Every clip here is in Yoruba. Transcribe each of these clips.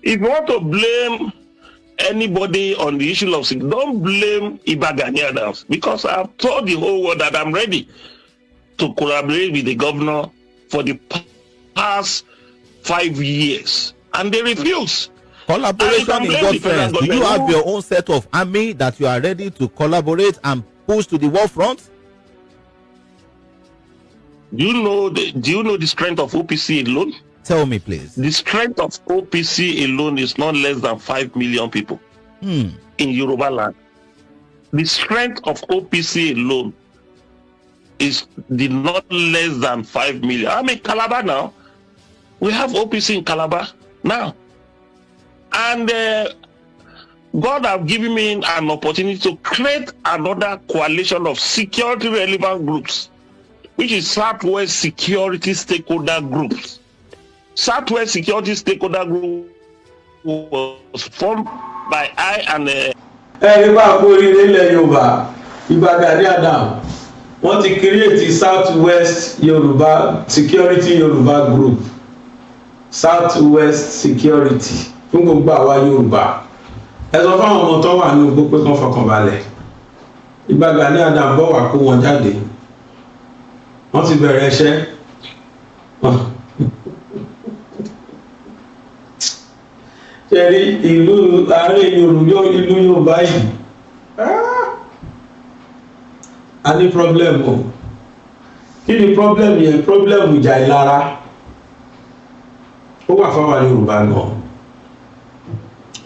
if you want to blame anybody on the issue of security, don't blame Iba Gani Adams, because I've told the whole world that I'm ready to collaborate with the governor for the past 5 years, and they refuse. Collaboration in what sense? Do you have your own set of army that you are ready to collaborate and push to the war front? Do you know the strength of OPC alone? Tell me, please. The strength of OPC alone is not less than 5 million people in Yoruba land. The strength of OPC alone is not less than 5 million. I'm in Calabar now. We have OPC in Calabar now. And God have given me an opportunity to create another coalition of security relevant groups, which is Southwest Security Stakeholder Groups. Southwest Security Stakeholder Group was formed by I and nígbà kó rí nílẹ̀ Yorùbá, Ìbà Gani Adams wọ́n ti create Southwest Yorùbá Security Yorùbá Group, Southwest Security fún gbogbo àwa Yorùbá. Ẹ sọ fáwọn ọmọ tó wà ní gbogbo pé kán fọkàn balẹ̀, Ìbà Gani Adams bọ̀ wá kó wọn jáde, wọ́n ti bẹ̀rẹ̀ iṣẹ́. Ṣẹ̀rí ìlú ààrẹ ìlú Yorùbá yìí a ní problem o. Kí ni problem yẹn? Problem ìjà ìlara ó wà fáwa Yorùbá náà,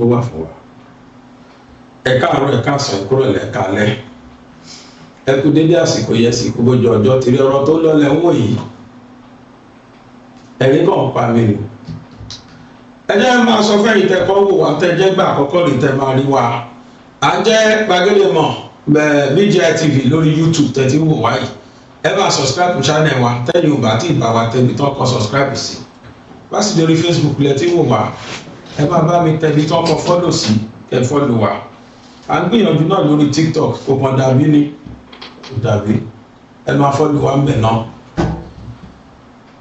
ó wà fún wa. Ẹ káàárọ̀, ẹ káàsán, ẹ kúrọ̀lẹ́, ẹ káalẹ́, ẹ kú dédé àsìkò yẹ sí kú bójú ọjọ́ tìrí ọ̀rọ̀ tó lọ́lẹ̀ ń wò yìí ẹ̀rí kan pa mí ni. Ẹ jẹ́ máa sọ fẹ́ ìtẹ́kọ́ wò wá tẹ́jẹ́ gbà àkọ́kọ́ rí tẹ́ máa rí wa. À jẹ́ Gbàgede Mọ̀ BGI TV lórí YouTube tẹ́tí wò wá yìí. Ẹ máa subscribe channel wa tẹ́yìn ò bá tí ì bá wa tẹ́bi tán kọ́ subscribe sí. Wá sí lórí Facebook lẹ́tí wò wá. Ẹ máa bá mi tẹ́bi tán kọ́ follow sí kẹ́ follow wa. À ń gbìyànjú náà lórí TikTok kò kàn dàbí ni dàbí ẹ máa follow wa ń bẹ̀ náà.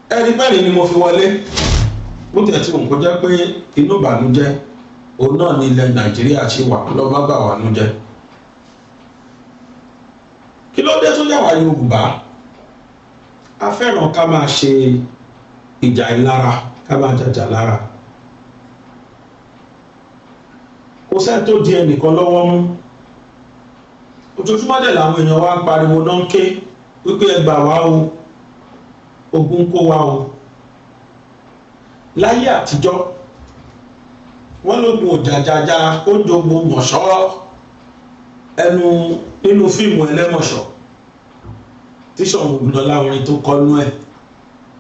Ẹni bẹ́ẹ̀ ni mo fi wọlé bó tẹ̀ tí òun kò jẹ́ pé inú ìbànújẹ́ òun náà ní ilẹ̀ Nàìjíríà ṣe wà lọ́ba bà wà nú jẹ́. Kí ló dé tó yà wá Yorùbá? A fẹ́ràn ká máa ṣe ìjà ìlara, ká máa jàjà lára. Kò sẹ́ni tó di ẹnìkan lọ́wọ́ mú. Ojoojúmọ́ dẹ̀ làwọn èèyàn wá ń pariwo náà ń ké wípé ẹ gbà wá o, ogun kó wa o. Láyé àtijọ́ wọ́n lógun òjàjàjà ó jogbo mọ̀ṣọ́ ẹnu nínú fíìmù ẹlẹ́mọ̀ṣọ́ tí Ṣọ̀ún Ògúndọlá orin tó kọ́nú ẹ̀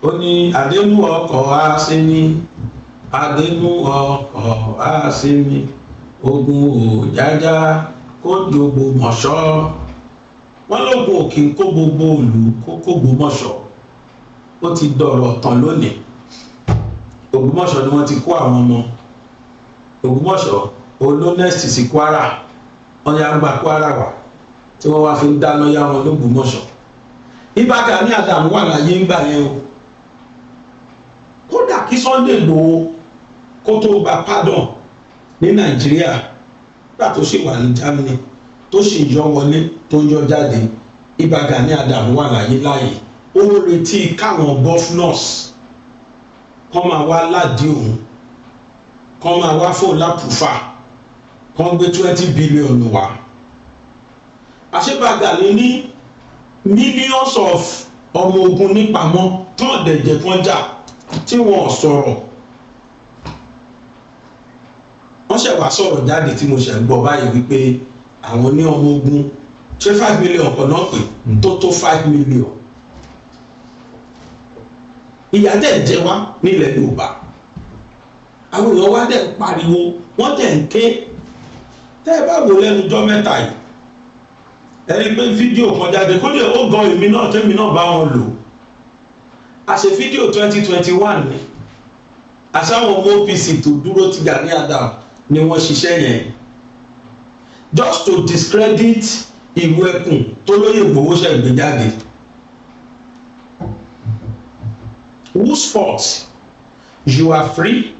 ó ní àdénú ọkọ̀ á sí ní àdénú ọkọ̀ á sí ní ogun òjàjà kó jogbo mọ̀ṣọ́. Wọ́n lógun òkè kó gbogbo òlù kó Ògbómọ̀ṣọ́. Ó ti dọ̀rọ̀ tán lónìí. Ògbómọ̀ṣọ́ ni wọ́n ti kó àwọn ọmọ. Ògbómọ̀ṣọ́ olónẹ́sì sí Kwara, wọ́n yá gba Kwara wá tí wọ́n wá fi ń dáná yá wọn l'Ógbómọ̀ṣọ́. Ìbà Gani Adams wà láyé ń gbà yẹn o. Kódà kí Sunday Igboho kó tó gba pardon ní Nàìjíríà nígbà tó ṣì wà ní Germany tó ṣì yọ wọlé tó yọ jáde, Ìbà Gani Adams wà láyé. Ó retí káwọn governors kọ́ máa wá ládìí òun, kọ́ máa wá fò lápùfà, kọ́ gbé 20 billion wá. Àṣé Gani ní millions of ọmọ ogun nípamọ́ tán dẹ̀jẹ̀ fún jà tí wọ́n sọ̀rọ̀. Wọ́n ṣẹ̀ wá sọ̀rọ̀ jáde tí mo ṣẹ̀ ń gbọ́ báyìí wípé àwọn ní ọmọ ogun ṣé 5 million kan náà pè tó 5 million. Ìyà dẹ̀ jẹ wá nílẹ̀ Yorùbá, àwọn èèyàn wá dẹ̀ pariwo, wọ́n dẹ̀ ń ké. Tẹ́ ẹ bá wò lẹ́nu ọjọ́ mẹ́ta yìí, ẹ rí pé fídíò kan jáde kó lè ó gan èmi náà tẹ́mi náà bá wọn lò. A ṣe fídíò 2021 ni àṣàwọn ọmọ OPC tó dúró ti Gani Adams ni wọ́n ṣiṣẹ́ yẹn just to discredit ìwé ẹkùn tó lóyè Ìgbòho ṣe gbé jáde. Whose fault? You are free,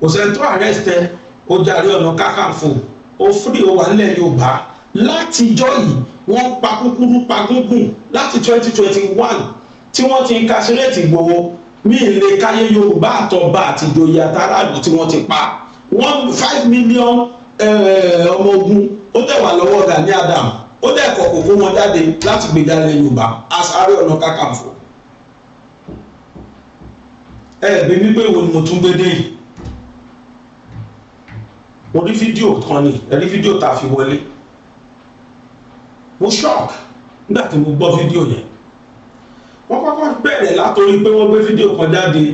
kò sẹ́ni tó arrest ẹ ó jàre ọ̀nà kákàǹfò ó free ó wà nílẹ̀ Yorùbá látijọ́ yìí wọ́n pa kúkúrú pa gúngùn láti 2021 tí wọ́n ti incarcerate Ìgbòho mí lè káyé Yorùbá àtọba àti ìjòyè àtàràlù tí wọ́n ti pa 5 million ọmọ ogun ó dẹ̀ wà lọ́wọ́ Gani Adams ó dẹ̀ kọ̀ kókó wọn jáde láti gbèjà ilẹ̀ Yorùbá Ààrẹ Ọ̀nà Kakanfò. Bí wípé wo ni mo tún gbé dé yìí mo rí fídíò kan ní ẹ̀rí fídíò tá a fi wọlé mo shock nígbà tí mo gbọ́ fídíò yẹn. Wọ́n kọ́kọ́ bẹ̀rẹ̀ látòrí pé wọ́n gbé fídíò kan jáde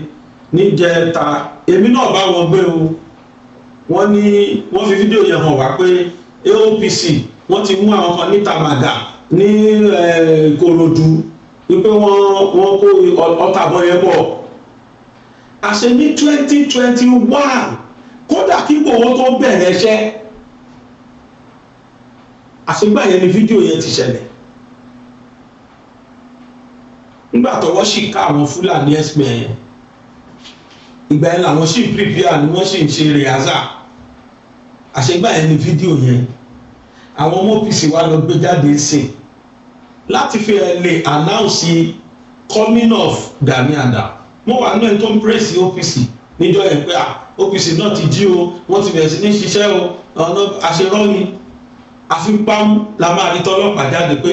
níjẹta èmi náà bá wọn gbé o wọ́n ní wọ́n fi fídíò yẹn hàn wá pé AOPC wọ́n ti mú àwọn kan ní Tamaga ní Ìkòròdú wípé wọ́n kó ọ̀tàbọ̀ yẹn bọ̀ àṣẹ ní 2021 kódà kí Ìgbòho tó bẹ̀rẹ̀ iṣẹ́ àṣegbà yẹn ni fídíò yẹn ti ṣẹlẹ̀ nígbà tọwọ́ sì ká àwọn Fúlàní ẹ̀sìn yẹn ìgbà yẹn làwọn sì ń prepare ni wọ́n sì ń ṣe rìhásà àṣegbà yẹn ni fídíò yẹn àwọn ọmọ OPC wa lọ gbé jáde sí láti fi lè announce coming of Gani Adams mo wà ní ẹni tó ń praise OPC níjọ́ yẹn pé OPC náà ti jí o wọ́n ti bẹ̀rẹ̀ sí ní ṣiṣẹ́ o ọ̀nà àṣerọ́ ni àfipámú la máa rí tọ́lọ́pàá jáde pé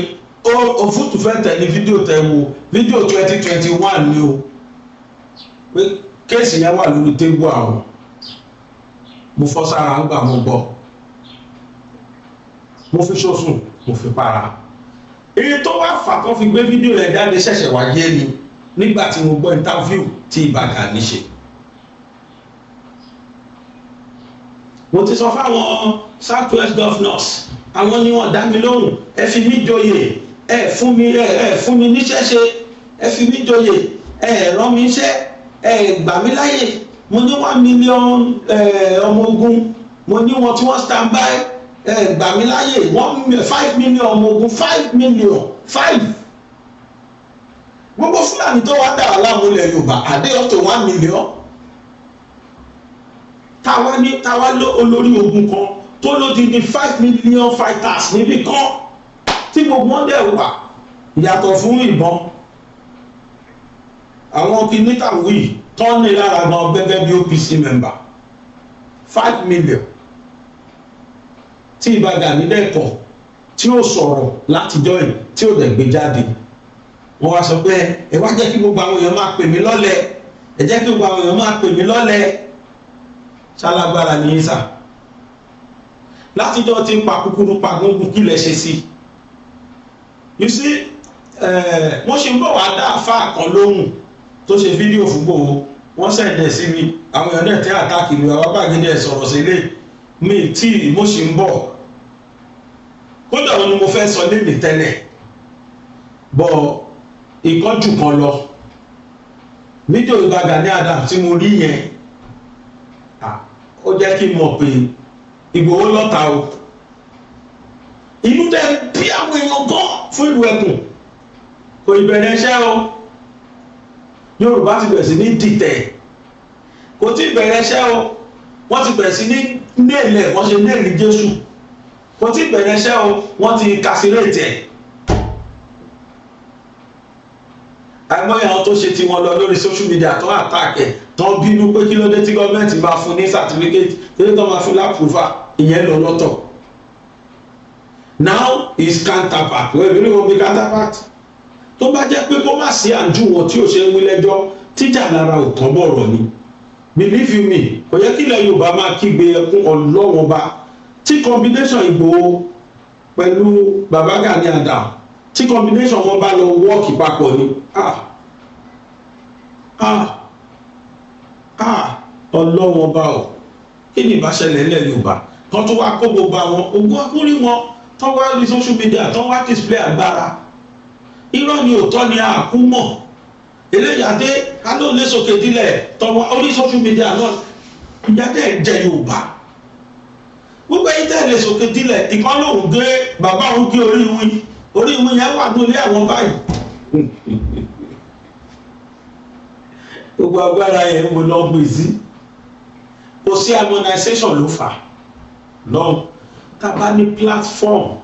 òfútù fẹ́ tẹ̀ ní fídíò tẹ̀ wò fídíò 2021 ni o pé kéèsì yẹn wà lórí tébù àwọn mo fọ́ sára ń gbà mo gbọ́ mo fi ṣòfò mo fi para èyí tó wá fà tó fi gbé fídíò rẹ̀ jáde ṣẹ̀ṣẹ̀ wá yé ni nígbà tí mo gbọ́ interview tí Ìbà Gani ṣe. mo ti sọ fáwọn Southwest governors àwọn ni wọ́n dá mi lóhùn ẹ fi mí joyè ẹ fún mi níṣẹ́ ṣe ẹ fi mí joyè ẹ rán mi iṣẹ́ ẹ gbà mí láyè mo ní 1 million ọmọ ogun mo ní wọn tí wọ́n stand by ẹ gbà mí láyè 5 million ọmọ ogun 5 million 5 gbogbo Fúlàní tó wá dà láwọn ilẹ̀ Yorùbá àdé up to 1 million táwa ló olórí ogun kan tó ló ti di 5 million fighters níbi kan tí gbogbo wọn dẹ̀ wà yàtọ̀ fún ìbọn àwọn kìnnìkan wí tán ní lára gan gẹ́gẹ́ bí OPC member 5 million tí Ìbà Gani dẹ́kọ̀ tí ó sọ̀rọ̀ látijọ́ yìí tí ó dẹ̀ gbé jáde wọ́n wá sọ pé ẹ wá jẹ́ kí gbogbo àwọn èèyàn máa pè mí lọ́lẹ̀ ẹ jẹ́ kí gbogbo àwọn èèyàn máa pè mí lọ́lẹ̀ ṣálágbára ní ìsà látijọ́ tí ń pa kúkúrú pa gbóngbò kí lẹ ṣe sí you see wọ́n ṣe ń bọ̀ wá dá àfáà kan lóhùn tó ṣe fídíò fún Ìgbòho wọ́n sẹ̀dẹ̀ sí mi àwọn èèyàn náà tẹ́ àtàkì mi àwọn Gbàgede sọ̀rọ̀ sílé mi tí mo ṣe ń bọ̀ kódà wọn ni mo fẹ́ sọ lémi tẹ́lẹ̀ bọ̀ ìkọ́jù kan lọ fídíò Ìbà Gani Adams tí mo rí yẹn ó jẹ́ kí n mọ̀ pé Ìgbòho lọ́ta o inú dẹ̀ bí àwọn èèyàn gan fún ìlú ẹkùn kò ìbẹ̀rẹ̀ iṣẹ́ o Yorùbá ti bẹ̀rẹ̀ sí ní dìtẹ̀ kò tí ìbẹ̀rẹ̀ iṣẹ́ o wọ́n ti bẹ̀rẹ̀ sí ní nílẹ̀ wọ́n ṣe nílẹ̀ Jésù kò tí ìbẹ̀rẹ̀ iṣẹ́ o wọ́n ti kásírètì ẹ̀ àìmọye àwọn tó ṣe tí wọ́n lọ lórí social media tó àtàkẹ́ tó bínú pé kí ló dé tí gọ́ọ̀mẹ́ntì máa fún ní certificate tí tó máa fún lápùfà ìyẹn lọ lọ́tọ̀ now is counterpart wẹ́n bí wọ́n bí counterpart tó bá jẹ́ pé kó má sí àjú wọn tí ò ṣe ń wí lẹ́jọ́ tíjà lára ò tán bọ̀rọ̀ ni believe you me kò yẹ kí ilẹ̀ Yorùbá máa kígbe ẹkún ọlọ́wọ́n bá tí combination Ìgbòho pẹ̀lú Baba Gani Adams tí combination wọn bá lọ wọ́ọ̀kì papọ̀ ni ọlọ́wọ́n bá ọ̀ kí ni ìbá ṣẹlẹ̀ ilẹ̀ Yorùbá tó tún wá kó gbogbo àwọn ogun akúrí wọn tó wá ní social media tó wá display agbára irọ́ ni òótọ́ ni àkú mọ̀ eléyàdé káló lé sókè dílẹ̀ tọwọ́ orí social media náà ìyáde jẹ Yorùbá gbogbo ẹ̀yin tẹ́ lé sókè dílẹ̀ ìkan lòun gé bàbá òun gé orí ìwé yẹn wà nílé àwọn báyìí gbogbo agbára yẹn mo lọ gbé sí kò sí harmonization ló fà lọ́wọ́ tá a bá ní platform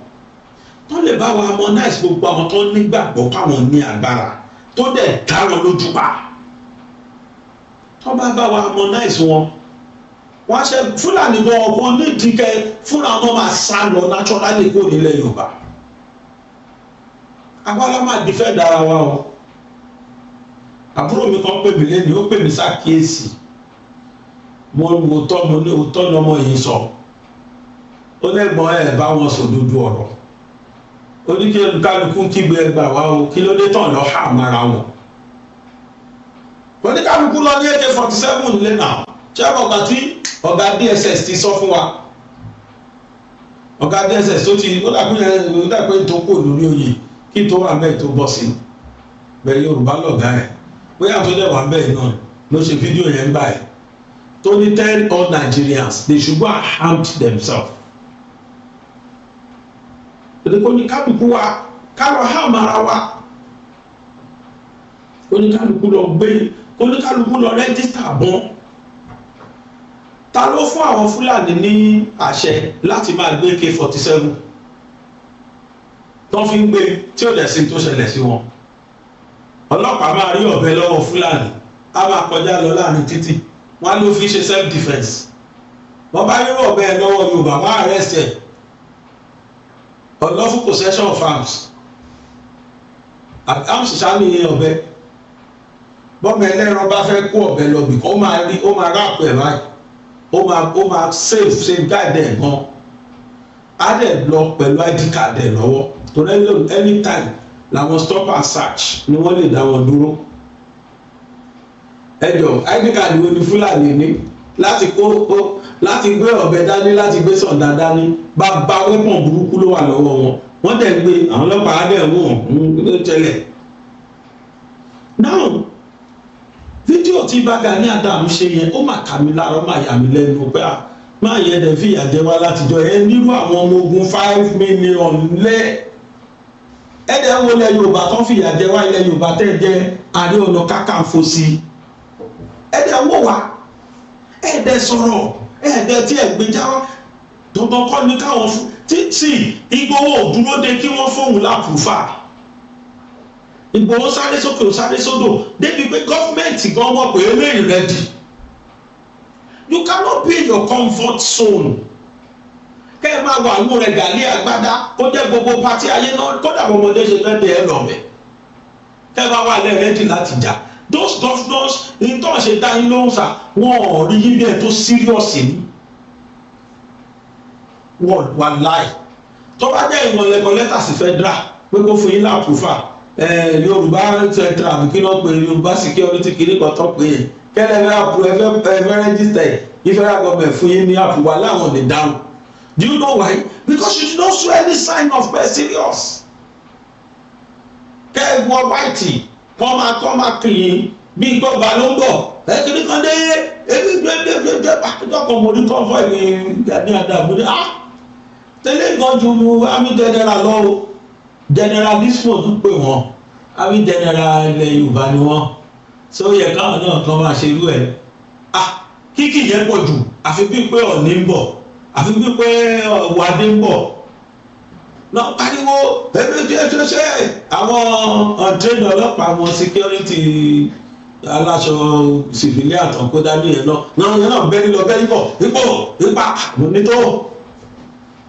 tó lè bá wa harmonize gbogbo àwọn tó nígbàgbọ́ káwọn ní agbára tó dẹ̀ dá wọn lójú pa tó bá wa harmonize wọn wọ́n ṣe Fúlàní gan ọkọ nídìí kẹ fúnra wọn máa sá lọ naturally kó nílẹ̀ Yorùbá agbára máa defend ara wa o àbúrò mi kan pè mí lẹ́nu ó pè mí ṣàkíyèsí mo wò tọ́ mo ní òótọ́ ni ọmọ yìí sọ ó lẹ́gbọ́n ẹ̀ bá wọn sòdodo ọ̀rọ̀ ó ní kí kálukú kígbe ẹgbà wá o kí ló dé tán lọ hà mára wọn ó ní kálukú lọ ní AK-47 nílé náà ṣé ọgbà tí ọ̀gá DSS ti sọ fún wa ọ̀gá DSS tó ti ó dàgbé tó kò lórí oyè kí tó wà bẹ́ẹ̀ tó bọ́ sí bẹ́ẹ̀ Yorùbá lọ̀gá ẹ̀ bóyá tó dẹ̀ wà bẹ́ẹ̀ náà ló ṣe fídíò yẹn gbà ẹ̀ tó ní tell all Nigerians they should go and harm themselves oníkálukú wa ká lọ harm ara wa oníkálukú lọ gbé oníkálukú lọ rẹ́gísítà bọ́n ta ló fún àwọn Fúlàní ní àṣẹ láti máa gbé AK-47 tó fi ń gbé tí ò dẹ̀ sí tó ṣẹlẹ̀ sí wọn ọlọ́pàá máa rí ọ̀bẹ lọ́wọ́ Fúlàní á máa kọjá lọ láàrin títì wọ́n á ló fi ṣe self defence wọ́n bá rí ọ̀bẹ lọ́wọ́ Yorùbá wọ́n á arrest ẹ̀ unlawful possession of arms arms ṣáàní ọ̀bẹ bọ́mọ ẹlẹ́ran bá fẹ́ kó ọ̀bẹ lọ bì ó máa ráàpù ẹ̀ báyìí ó máa safeguard ẹ̀ gan á dẹ̀ lọ pẹ̀lú ID card ẹ̀ lọ́wọ́ torí anytime làwọn stop and search ni wọ́n lè dá wọn dúró ẹjọ́ ID card wo ni Fúlàní ní láti gbé ọ̀bẹ dání láti gbé sọ̀dá dání bàbá wẹ́pọ̀n burúkú ló wà lọ́wọ́ wọ́n dẹ̀ gbé àwọn ọlọ́pàá á dẹ̀ wọ́n ló tẹ́lẹ̀ now fídíò tí Gani Adams ṣe yẹn ó mà kà mí lára ó mà yà mí lẹ́nu pé máa yẹ dẹ̀ fìyà jẹ wá látijọ́ ẹ nírú àwọn ọmọ ogun 5 million lẹ́ ẹ̀dẹ̀ wo ilẹ̀ Yorùbá tó ń fìyà jẹ wá ilẹ̀ Yorùbá tẹ́ jẹ́ Ààrẹ Ọ̀nà Kakanfò sí ẹ̀dẹ̀ wò wá ẹ̀dẹ̀ sọ̀rọ̀ ẹ̀dẹ̀ tí ẹ̀ gbé jáwọ́ dandan kọ́ ní káwọn fún tí Ìgbòho dúró de kí wọ́n fóun lápùfà Ìgbòho sáré sókè ó sáré sódò débi pé gọ́fìmẹ̀ntì gan wọ́n pè é lẹ́yìn rẹ́dì you cannot be in your comfort zone kẹ́ ẹ máa wà ní rẹ̀ gàlí àgbádá kó jẹ́ gbogbo pátí ayé náà kódà ọmọdé ṣe fẹ́ bẹ́ẹ̀ lọ́bẹ̀ kẹ́ ẹ máa wà lẹ́rẹ́dì láti jà those governors ní tó ṣe dá yín lóhùn sá wọn ò rí yín bẹ́ẹ̀ tó serious ní wọ́n wà láì tó bá jẹ́ ìwọ̀n lẹ́kọ̀ọ́ lẹ́tà sí federal pé kó fún yín láàpùfà Yorùbá central àbí kí ló pe Yorùbá security kìíní kan tó pé yẹn kẹ́lẹ́ fẹ́ register yìí federal government fún yín ní àpùwà láwọn lè dáhùn. Do you know why? Because you do not show any sign of being serious. Kẹ́ wọ whitey kọ́ máa clean bí gbọ́ba ló ń bọ̀ kìíní kan dé ebi gbẹgbẹgbẹ àtijọ́kọ̀ mo ní convoy ní Gani Adams ní tẹ́lẹ̀ gan ju army general lọ́wọ́ generalismo tó pè wọ́n army general ilẹ̀ Yorùbá ni wọ́n so yẹ káwọn náà kan máa ṣe irú ẹ̀ kíkì yẹn pọ̀ jù àfi bí pé Ọ̀ọ̀ni ń bọ̀ àfi bí pé Wàdé ń bọ̀ náà pariwo ṣe àwọn ọ̀tẹ́nì ọlọ́pàá wọn security aláṣọ civilian tó kó dání yẹn náà yẹn náà bẹ́ẹ̀ lọ bẹ́ẹ̀ bọ̀ nípa onítọ̀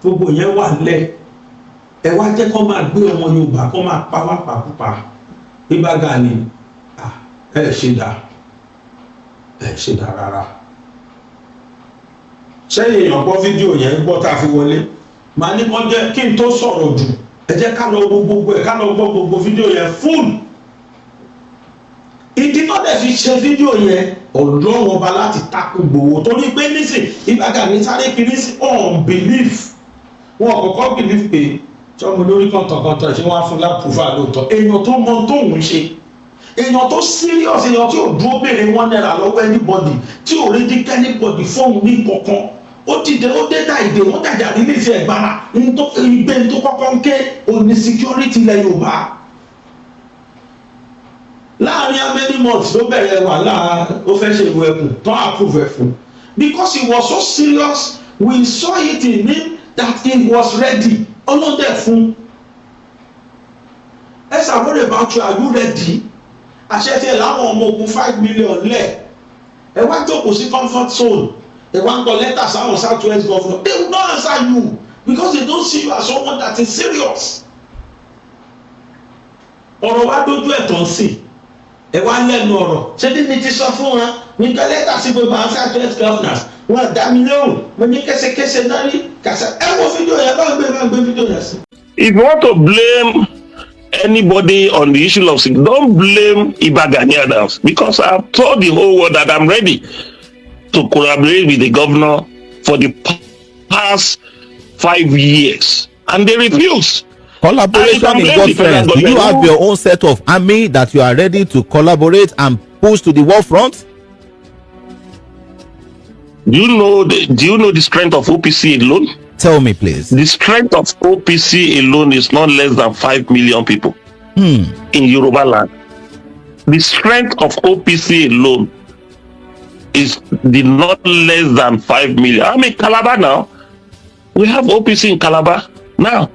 gbogbo yẹn wà lẹ̀ ẹ wá jẹ́ kó máa gbé ọmọ Yorùbá kó máa pa wá pàkúpà bíbá Gani ẹ ṣe dá rárá sẹ́yìn èèyàn gbọ́ fídíò yẹn gbọ́ tá a fi wọlé màá ní kàn jẹ́ kí n tó sọ̀rọ̀ jù ẹ jẹ́ ká lọ gbogbo ẹ̀ ká lọ gbọ́ gbogbo fídíò yẹn full ìdí tó dẹ̀ fi ṣe fídíò yẹn Ọlọ́run ọba láti takò Ìgbòho torí pé nísìn Ìbà Gani sáré kiri sí unbelief wọn kọ́kọ́ believe pé tí ọmọ lórí kọ̀ǹtọ̀kọ̀ǹtọ̀ ṣé wọ́n á fún lápùfà lóòótọ́ èèyàn tó mọ tóun ṣe èèyàn tó serious èèyàn tí ò dúró béèrè $1 lọ́wọ́ anybody tí ò rí díkẹ́ anybody fóun ní kankan ó dìde ó dé dá ìdè wọ́n dàjà nílé iṣẹ́ ìgbára ìgbé tó kọ́kọ́ ń ké òní security ilẹ̀ Yorùbá láàrin how many months ló bẹ̀rẹ̀ wàhálà ó fẹ́ ṣe ìwé ẹkùn tán approve ẹ̀ fún because he was so serious. We saw it in him that he was ready. Ọlọ́dẹ fún. Yes, I worry about you. Are you ready? Àṣẹ tí ẹ láwọn ọmọ ogun 5 million lẹ̀. Ẹ wá jókòó sí comfort zone. Ẹ wá ń kọ lẹ́tà sáwọn South West governor. They will not answer you because they don't see you as someone that is serious. Ọ̀rọ̀ wa dójú ẹ̀ tán sí. Ẹ wá lẹ́nu ọ̀rọ̀. Ṣé bí mi ti sọ fún wọn? Mi kọ lẹ́tà sí gbogbo àwọn South West governors. Wọ́n dá mi lóhùn. Mo ní kẹsẹkẹsẹ náà rí. Kàṣà ẹ wo fídíò yẹn bá gbé fídíò yẹn sí. If you want to blame anybody on the issue of sick, don't blame Iba Gani Adams, because I've told the whole world that I'm ready to collaborate with the governor for the past 5 years, and they refuse. Collaboration in God friends. Do you have your own set of army that you are ready to collaborate and push to the war front? Do you know the strength of OPC alone? Tell me, please. The strength of OPC alone is not less than 5 million people in Yoruba land. The strength of OPC alone is not less than 5 million. I'm in Calabar now. We have OPC in Calabar now.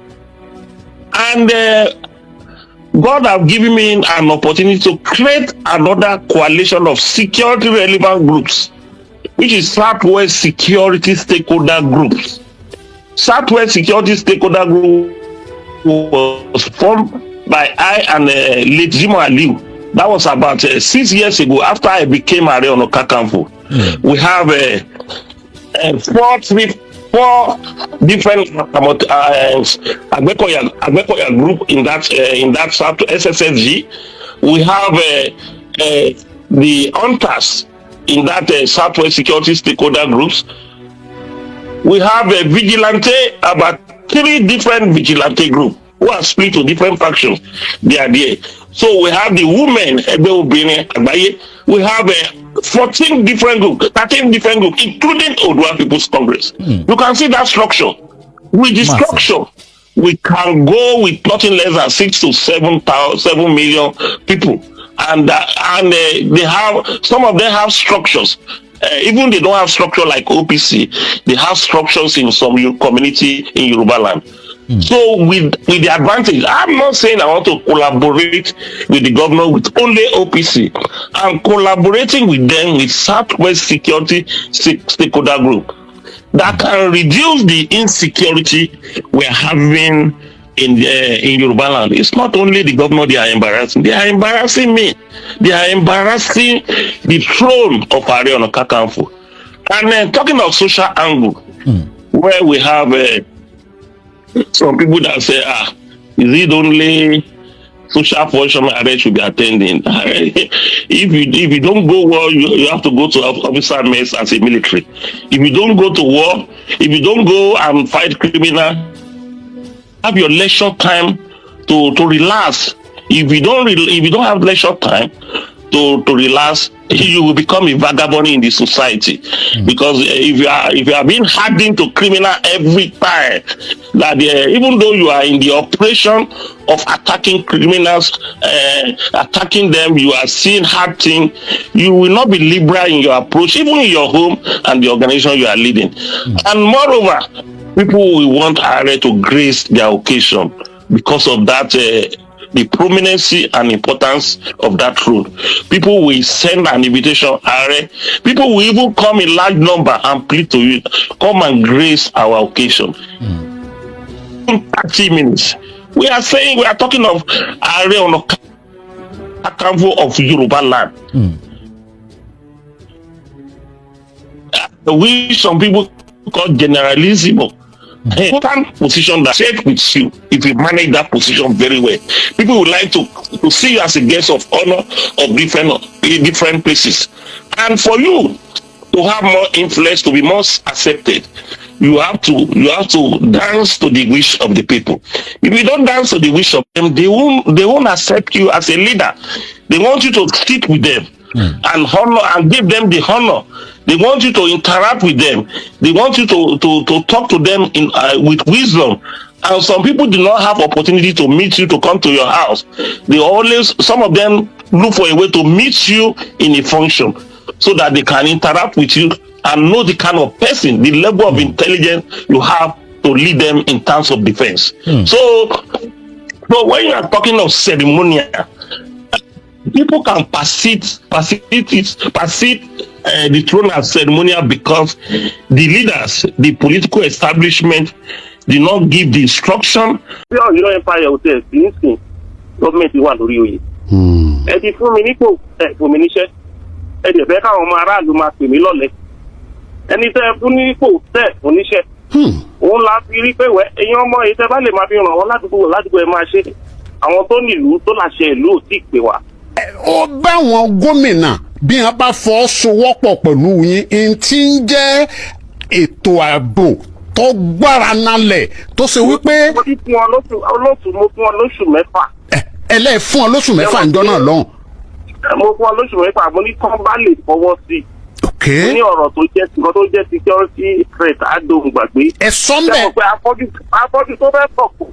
And God have given me an opportunity to create another coalition of security relevant groups, which is Southwest Security Stakeholder Groups. Southwest Security Stakeholder Group was formed by I and late Jimoh Aliu. That was about 6 years ago after I became Ààrẹ Ọ̀nà Kakanfò. We have four different Agbekoya group in that South SSSG. We have the hunters in that Southwest Security Stakeholder Groups. We have a vigilante, about 3 different vigilante groups who are split to different factions. They are there. So we have the women, we have 14 different groups, 13 different groups, including Odua People's Congress. You can see that structure. With the structure, we can go with nothing less than 6 to 7 million people. And they have, some of them have structures. Even they don't have structure like OPC, they have structures in some community in Yoruba land. So with the advantage, I'm not saying I want to collaborate with the governor with only OPC. I'm collaborating with them with Southwest Security Stakeholder Group that can reduce the insecurity we're having in Yoruba land. It's not only the governor they are embarrassing me. They are embarrassing the throne of Ààrẹ Ọ̀nà Kakanfò. And then talking of social angle, where we have some people that say, is it only social function Ààrẹ should be attending? If you don't go war, you have to go to officer mess as a military. If you don't go to war, if you don't go and fight criminal, have your leisure time to relax. If you don't have leisure time to relax, you will become a vagabond in the society. Because if you are being hardened to criminal every time, that even though you are in the operation of attacking criminals, attacking them, you are seeing hard things, you will not be liberal in your approach, even in your home and the organization you are leading. And moreover, people will want Ààrẹ to grace their occasion because of that, the prominency and importance of that road. People will send an invitation, Ààrẹ. People will even come in large number and plead to you, come and grace our occasion. 30 minutes. We are talking of Ààrẹ Ọ̀nà Kakanfò of Yoruba land. Which some people call generalissimo. Important position that shared with you if you manage that position very well. People would like to see you as a guest of honor of different places. And for you to have more influence, to be more accepted, you have to dance to the wish of the people. If you don't dance to the wish of them, they won't accept you as a leader. They want you to sit with them and honor and give them the honor. They want you to interact with them. They want you to talk to them with wisdom. And some people do not have opportunity to meet you, to come to your house. Some of them look for a way to meet you in a function so that they can interact with you and know the kind of person, the level of intelligence you have to lead them in terms of defense. So when you are talking of ceremonial, people can perceive the throne as ceremonial because the leaders, the political establishment, did not give the instruction. Empire hotel, government wà lórí oyè. Ẹ ti fún mi nípò, ẹ fún mi níṣẹ́. Ẹ dẹ̀ fẹ́ káwọn ọmọ aráàlú máa pè mí lọ́lẹ̀. Ẹni tẹ́ ẹ fún nípò tẹ́ fún níṣẹ́. Òun la fi rí pé èèyàn ọmọ yìí tẹ́ bá lè máa fi ràn wọ́n ládùúgbò ẹ máa ṣe. Àwọn tó nílùú tó láṣẹ ìlú ò tí ì pè wá. Ó bá àwọn gómìnà bí wọ́n bá fọwọ́sowọ́pọ̀ pẹ̀lú yín tí ń jẹ́ ètò ààbò tó gbára nálẹ̀ tó ṣe wípé. Mo fún wọn lóṣù mẹ́fà. Ẹlẹ́ẹ̀ fún ọ lóṣù mẹ́fà ń jọ náà lọ́hùn. Mo fún ọ lóṣù mẹ́fà, mo ní kán bá lè fọwọ́ sí i. Okay. Ní ọ̀rọ̀ tó jẹ́ security threat àdóhùn gbàgbé. Ẹ sọ mbẹ. Ṣé mo pe afọ́jú tó fẹ́ sọ̀kò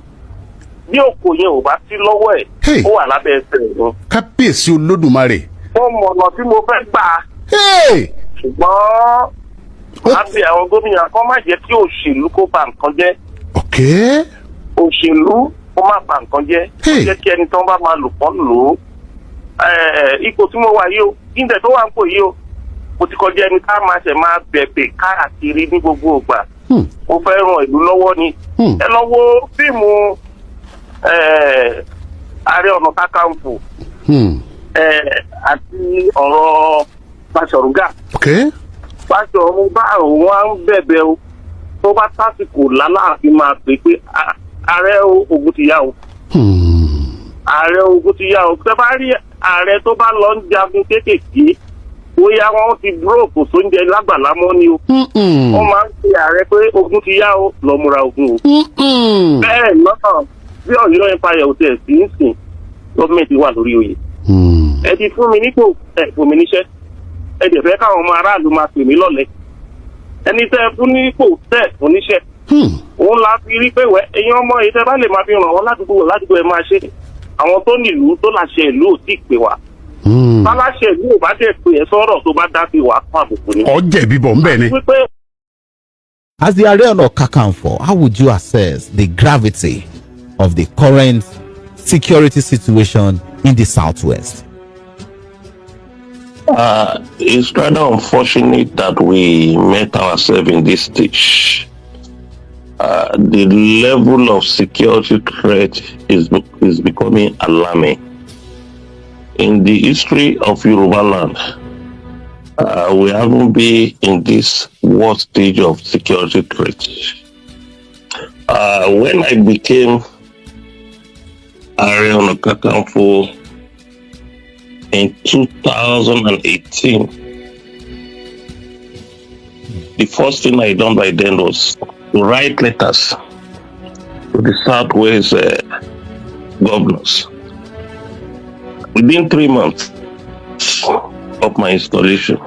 bí òkò yẹn ò bá sí lọ́wọ́ ẹ̀ ó wà lábẹ́ ẹsẹ̀ ẹ̀. Kábíyèsí Olódùmarè. Mo mọ̀ ọ̀nà tí mo fẹ́ gbà. Ṣùgbọ́n àbí àwọn gómìnà kan má jẹ́ kí òṣèlú kó bà nǹkan jẹ́. Okay. Òṣèlú kó má bà nǹkan jẹ́. Ó jẹ́ kí ẹni tó ń bá máa lò pọ́n lò ó. Ipò tí mo wà yìí o, ìdẹ̀ tó wà ń pò yìí o, mo ti kọjá ẹni ká máa bẹ̀bẹ̀ káàkiri ní gbogbo ìgbà. Mo fẹ́ ràn ìlú lọ́wọ́ ni. Ẹ lọ wo fíìmù Ààrẹ Ọ̀nà Kakanfò àti ọ̀rọ̀ Báṣọ̀run. Báṣọ̀run bá òun á ń bẹ̀bẹ̀ o tó bá tásìkò láláàfin máa pè pé ààrẹ ogun ti yá o. Ààrẹ ogun ti yá o. Tẹ́ bá rí ààrẹ tó bá lọ ń jagun kéékèèké bóyá wọn ti dúró kò sóúnjẹ lágbàlá mọ́ ni o. Wọ́n máa ń pe ààrẹ pé ogun ti yá o, lọ múra ogun o. Bẹ́ẹ̀ náà bí Ọ̀yọ́ Empire hotel sí ń sìn gọ́ọ̀mẹ̀ntì wà lórí oyè. Ẹ ti fún mi nípò, ẹ fún mi níṣẹ́. Ẹ dẹ̀ fẹ́ káwọn ọmọ aráàlú máa pè mí lọ́lẹ̀. Ẹni tẹ́ ẹ fún nípò tẹ́ fún níṣẹ́. Òun la fi rí pé èèyàn ọmọ yìí tẹ́ bá lè máa fi ràn wọ́n ládùúgbò ẹ máa ṣe. Àwọn tó nílùú tó láṣẹ ìlú ò tí ì pè wá. Báláṣẹ ìlú ò bá dẹ̀ pè ẹ́ sọ̀rọ̀ tó bá dá sí wàá fún àbùkù ni. Ọ̀jẹ̀ bíbọ̀ ń bẹ̀ ni. As the Ààrẹ Ọ̀nà Kakanfò, how would you assess the gravity of the current security situation in the Southwest? It's rather unfortunate that we met ourselves in this stage. The level of security threat is becoming alarming. In the history of Yoruba land, we haven't been in this worst stage of security threat. When I became Ààrẹ Ọ̀nà Kakanfò in 2018, the first thing I done by then was to write letters to the Southwest governors. Within 3 months of my installation,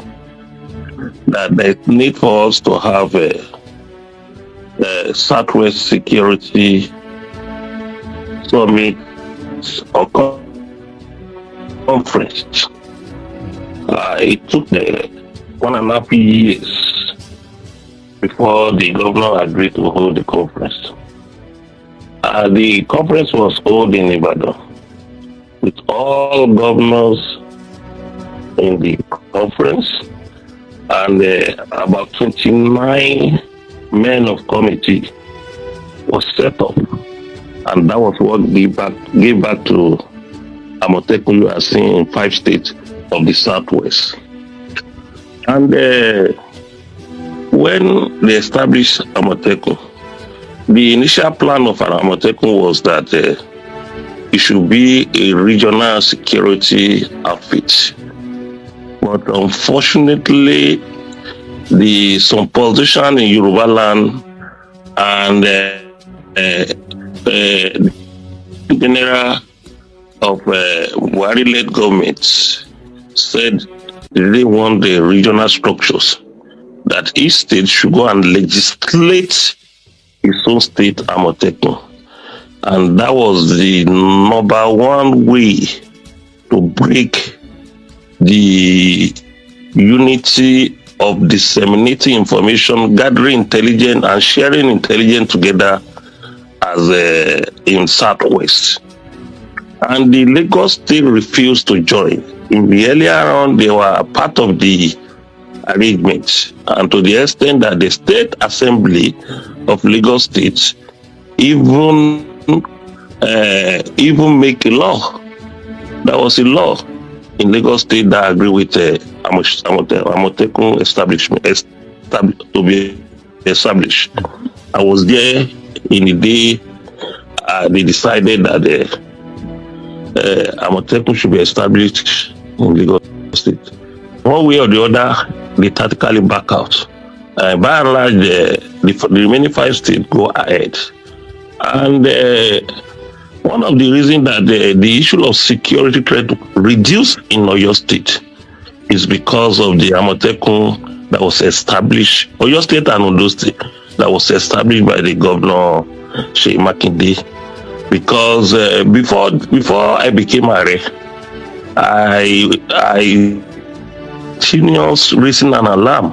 that there's need for us to have a Southwest Security Summit or conference. It took 1.5 years before the governor agreed to hold the conference. The conference was held in Ibadan with all governors in the conference and about 29 men of committee was set up, and that was what gave back to Amotekun you are seeing in 5 states of the Southwest. And when they established Amotekun, the initial plan of Amotekun was that it should be a regional security outfit. But unfortunately, some politicians in Yoruba land and the general of Buhari-led government said they want the regional structures, that each state should go and legislate its own state Amotekun. And that was the number one way to break the unity of disseminating information, gathering intelligence, and sharing intelligence together as in Southwest. And the Lagos State refused to join. In the earlier on, they were part of the arrangement, and to the extent that the State Assembly of Lagos State even make a law. There was a law in Lagos State that agreed with Amotekun establishment to be established. I was there in the day they decided that Amotekun should be established in Lagos State. One way or the other, they tactically back out. By and large, the remaining 5 states go ahead. And one of the reasons that the issue of security threat reduced in Oyo State is because of the Amotekun that was established, Oyo State and Ondo State, that was established by the governor, Seyi Makinde. Because before I became Are, I continuous raising an alarm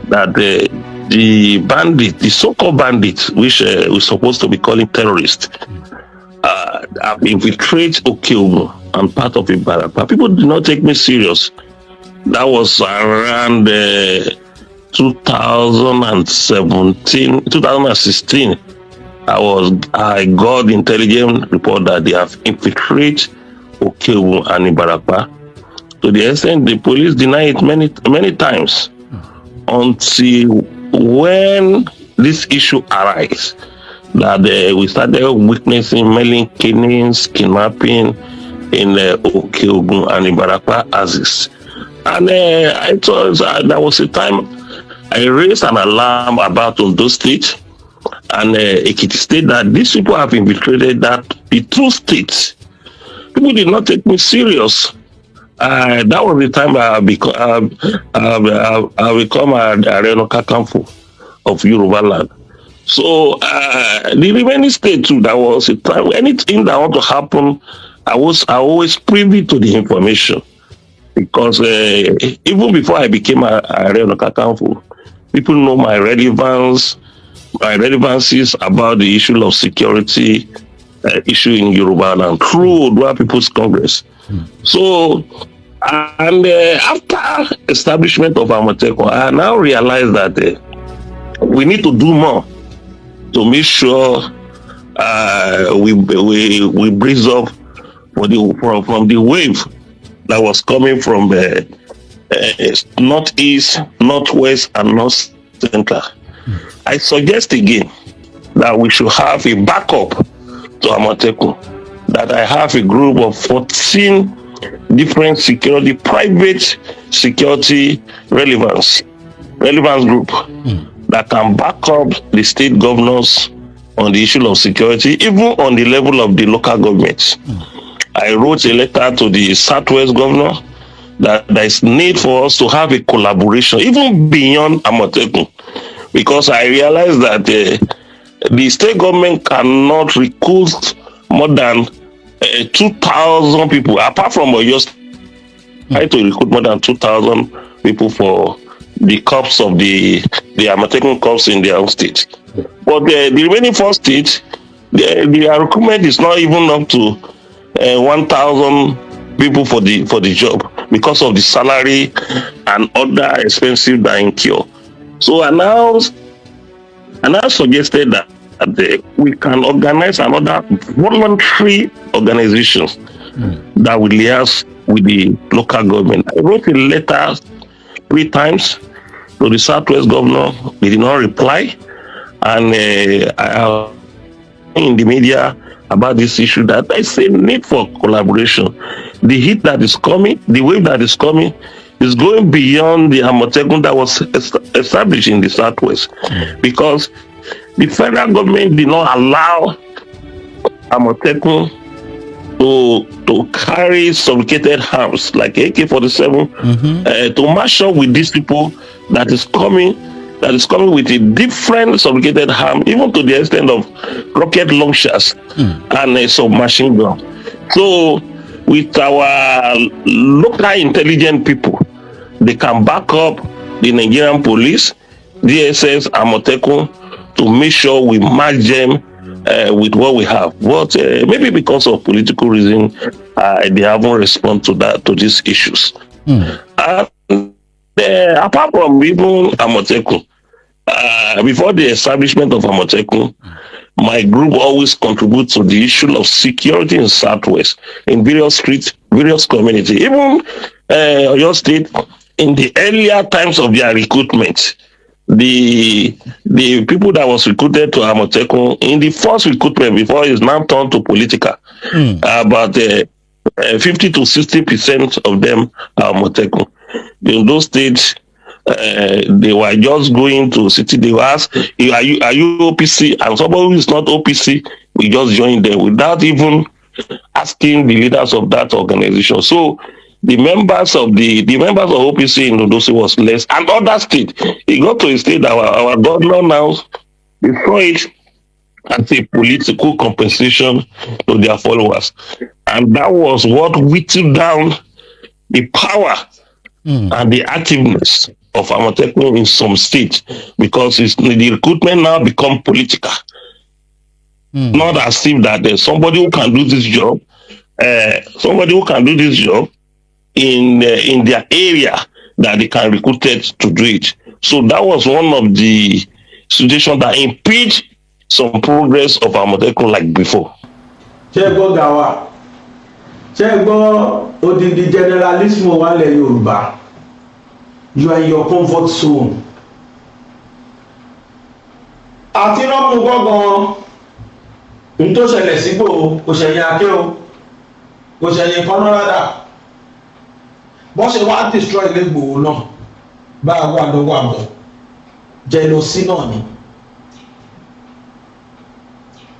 that the bandit, the so-called bandits, which we're supposed to be calling terrorists, have infiltrated Okeogun and part of Ibarapa. People did not take me serious. That was around 2016. I got the intelligence report that they have infiltrated Okeogun and Ibarapa. To the extent the police deny it many times, until when this issue arises, that we started witnessing many killings, kidnapping in Okeogun and Ibarapa axis. And I thought there was a time I raised an alarm about Ondo State and Ekiti State, that these people have infiltrated the 2 states. People did not take me serious. That was the time I become Areno Kakanfo of Yoruba land. So the remaining state too, that was a time, anything that want to happen, I always privy to the information. Because even before I became Areno Kakanfo, people know my relevances about the issue of security issue in Yoruba land through Odua People's Congress. So, and after establishment of Amotekun, I now realize that we need to do more to make sure we breeze up from the wave that was coming from northeast, northwest, and north central. I suggest again that we should have a backup to Amotekun, that I have a group of 14 different private security relevance group that can back up the state governors on the issue of security, even on the level of the local governments. I wrote a letter to the Southwest governor that there is need for us to have a collaboration, even beyond Amotekun, because I realized that the state government cannot recruit more than 2,000 people, apart from Oyo State, try to recruit more than 2,000 people for the corps of the Amotekun corps in their own state. But the remaining 4 states, the recruitment is not even up to 1,000 people for the job because of the salary and other expenses that incur. So I now suggested that we can organize another voluntary organizations that will liaise with the local government. I wrote a letter 3 times to the Southwest governor. He did not reply, and I have in the media about this issue that I say need for collaboration. The heat that is coming, the wave that is coming, is going beyond the Amotekun that was established in the Southwest, because the federal government did not allow Amotekun to carry sophisticated arms like AK-47 to match up with these people that is coming with a different sophisticated arm, even to the extent of rocket launchers and a submachine gun. So with our local intelligent people, they can back up the Nigerian police, DSS, Amotekun, to make sure we match them with what we have. But maybe because of political reason, they haven't responded to these issues. Apart from even Amotekun, before the establishment of Amotekun, my group always contributes to the issue of security in Southwest, in various streets, various communities. Even your state, in the earlier times of their recruitment, the people that was recruited to Amotekun in the first recruitment before it's now turned to political, about 50 to 60% of them are Amotekun. In those states, they were just going to city. They were asked, are you OPC? And somebody who is not OPC, we just join them without even asking the leaders of that organization. So the members of OPC in Ondo State was less, and other state. It got to a state that our governor now saw it as a political compensation to their followers, and that was what whittled down the power and the activeness of Amotekun in some states, because the recruitment now become political. Not as if that there's somebody who can do this job, in their area that they can recruit to do it. So that was one of the situations that impede some progress of Amotekun like before. Chego Gawa, Chego Odindi generalismo wale Yoruba. You are in your comfort zone. Àti rọ́pù gbọ́gbọ́n ní tó ṣẹlẹ̀ sígbò kò ṣẹ̀yìn akẹ́ o, kò ṣẹ̀yìn kọ́nọ́rádà. Bọ́ ṣe wá destroy lẹ́gbòó náà bá wà lọ́wọ́ àbọ̀ jealousy náà ni.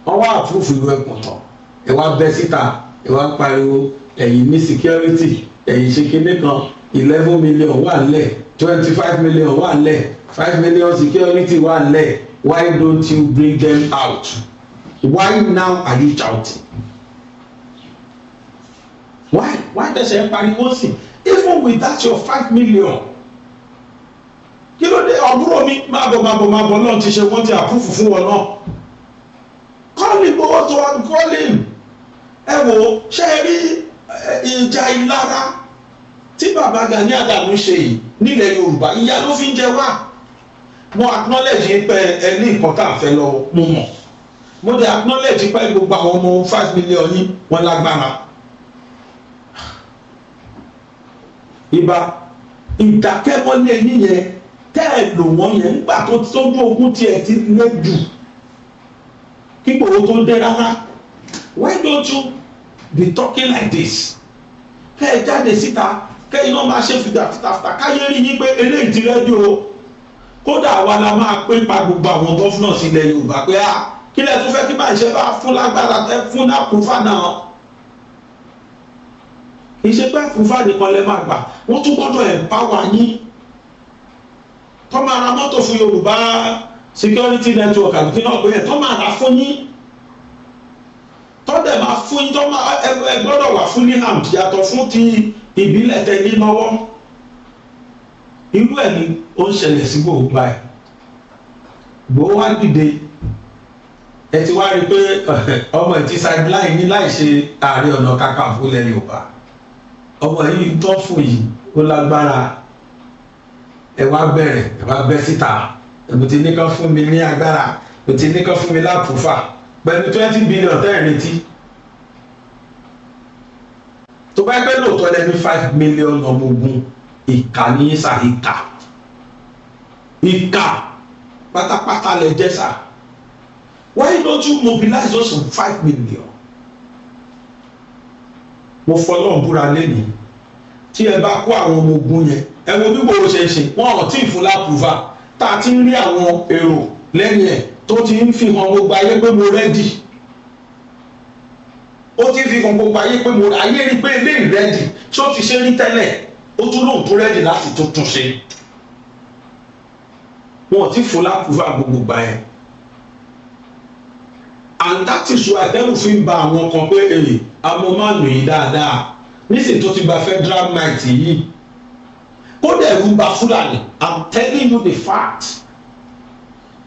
Wọ́n wá àpúrúfù ìlú ẹ̀kùn tán, ẹ wá bẹ́ síta, ẹ wá pariwo, ẹ̀yin ní security, ẹ̀yin ṣe kéde kan, 11 million wà lẹ̀, 25 million wà lẹ̀, 5 million security wà lẹ̀. Why don't you bring them out? Why now are you shouting? Why does everybody want it? Even with that your 5 million. Kí ló dé àbúrò mi máa bọ̀ náà ti ṣe wọ́n ti àpúfù fún wọn náà. Call him owó tó wá call him. Ẹ wò ṣe rí ìjà ìlara tí bàbá Gani Adams ṣe yìí nílẹ̀ Yorùbá ìyà ló fi ń jẹ wá. Mo acknowledge yín pé ẹ ní nǹkan tá à ń fẹ́ lọ mo mọ̀. Mo dẹ̀ acknowledge pé gbogbo àwọn ọmọ 5 million yín wọ́n lágbára. Ìbá ìdákẹ́mọ́lé yín yẹn tẹ́ ẹ lò wọ́n yẹn nígbà tó tójú ogún tiẹ̀ ti lé jù kí gbòòrò tó dé rárá. Why don't you be talking like this? Kẹ́ ẹ jáde síta kẹ́ iná máa ṣe fìdàfìdà káyé rí yín pé eléyìí ti rẹ́dí o. Kódà wa la máa pé pa gbogbo àwọn gọ́fúnà sílẹ̀ Yorùbá pé kí lẹ tó fẹ́ kí máa ṣe bá fún lágbára tẹ fún àkúfà náà. Iṣẹ́ pé àkúfà nìkan lẹ máa gbà wọ́n tún gbọ́dọ̀ empower yín. Tọ́ máa ra mọ́tò fún Yorùbá security network àbí kí náà pé ẹ̀ tọ́ máa ra fún yín. Tọ́ dẹ̀ máa fún yín tọ́ máa ẹ gbọ́dọ̀ wà fún ní hàmp yàtọ̀ fún ti ìbílẹ̀ tẹ ní lọ́wọ́. Irú ẹ̀ ni ó ń ṣẹlẹ̀ sí Ìgbòho báyìí. Ìgbòho wá dìde ẹ ti wá rí i pé ọmọ ẹ̀ ti sideline ní láì ṣe Ààrẹ Ọ̀nà Kakanfò ilẹ̀ Yorùbá. Ọmọ yìí tọ́ fún yìí ó lágbára. Ẹ wá bẹ̀rẹ̀ ẹ wá bẹ́ síta. Mo ti ní kán fún mi ní agbára, mo ti ní kán fún mi lápùfà pẹ̀lú 20 billion tẹ́ ẹ̀ retí. Tó bá gbé lóòótọ́ lẹ́ni 5 million ọmọ ogun ìkà ní sà ìkà pátápátá lẹ jẹ́ sà. Why don't you mobilize those 5 million? Mo fọlọ́n búra lẹ́nìí tí ẹ bá kó àwọn ọmọ ogun yẹn ẹ wo bí gbòòrò ṣe ń ṣe wọn ò tí ì fún lápùfà tá a ti ń rí àwọn èrò lẹ́yìn ẹ̀ tó ti ń fi hàn gbogbo ayé pé mo rẹ́dì. Ó ti fi hàn gbogbo ayé pé mo ayé rí pé eléyìí rẹ́dì tí ó ti ṣe rí tẹ́lẹ̀ ó tún lóun tó rẹ́dì láti tuntun ṣe. Wọn ò tí ì fún lápùfà gbogbo gbà yẹn. And that is why tẹ́lù fi ń ba àwọn kan pé àmọ́ máa nù yín dáadáa nísìnyí tó ti gba federal might yìí kó dẹ̀ rú ba Fúlàní. I'm telling you the fact.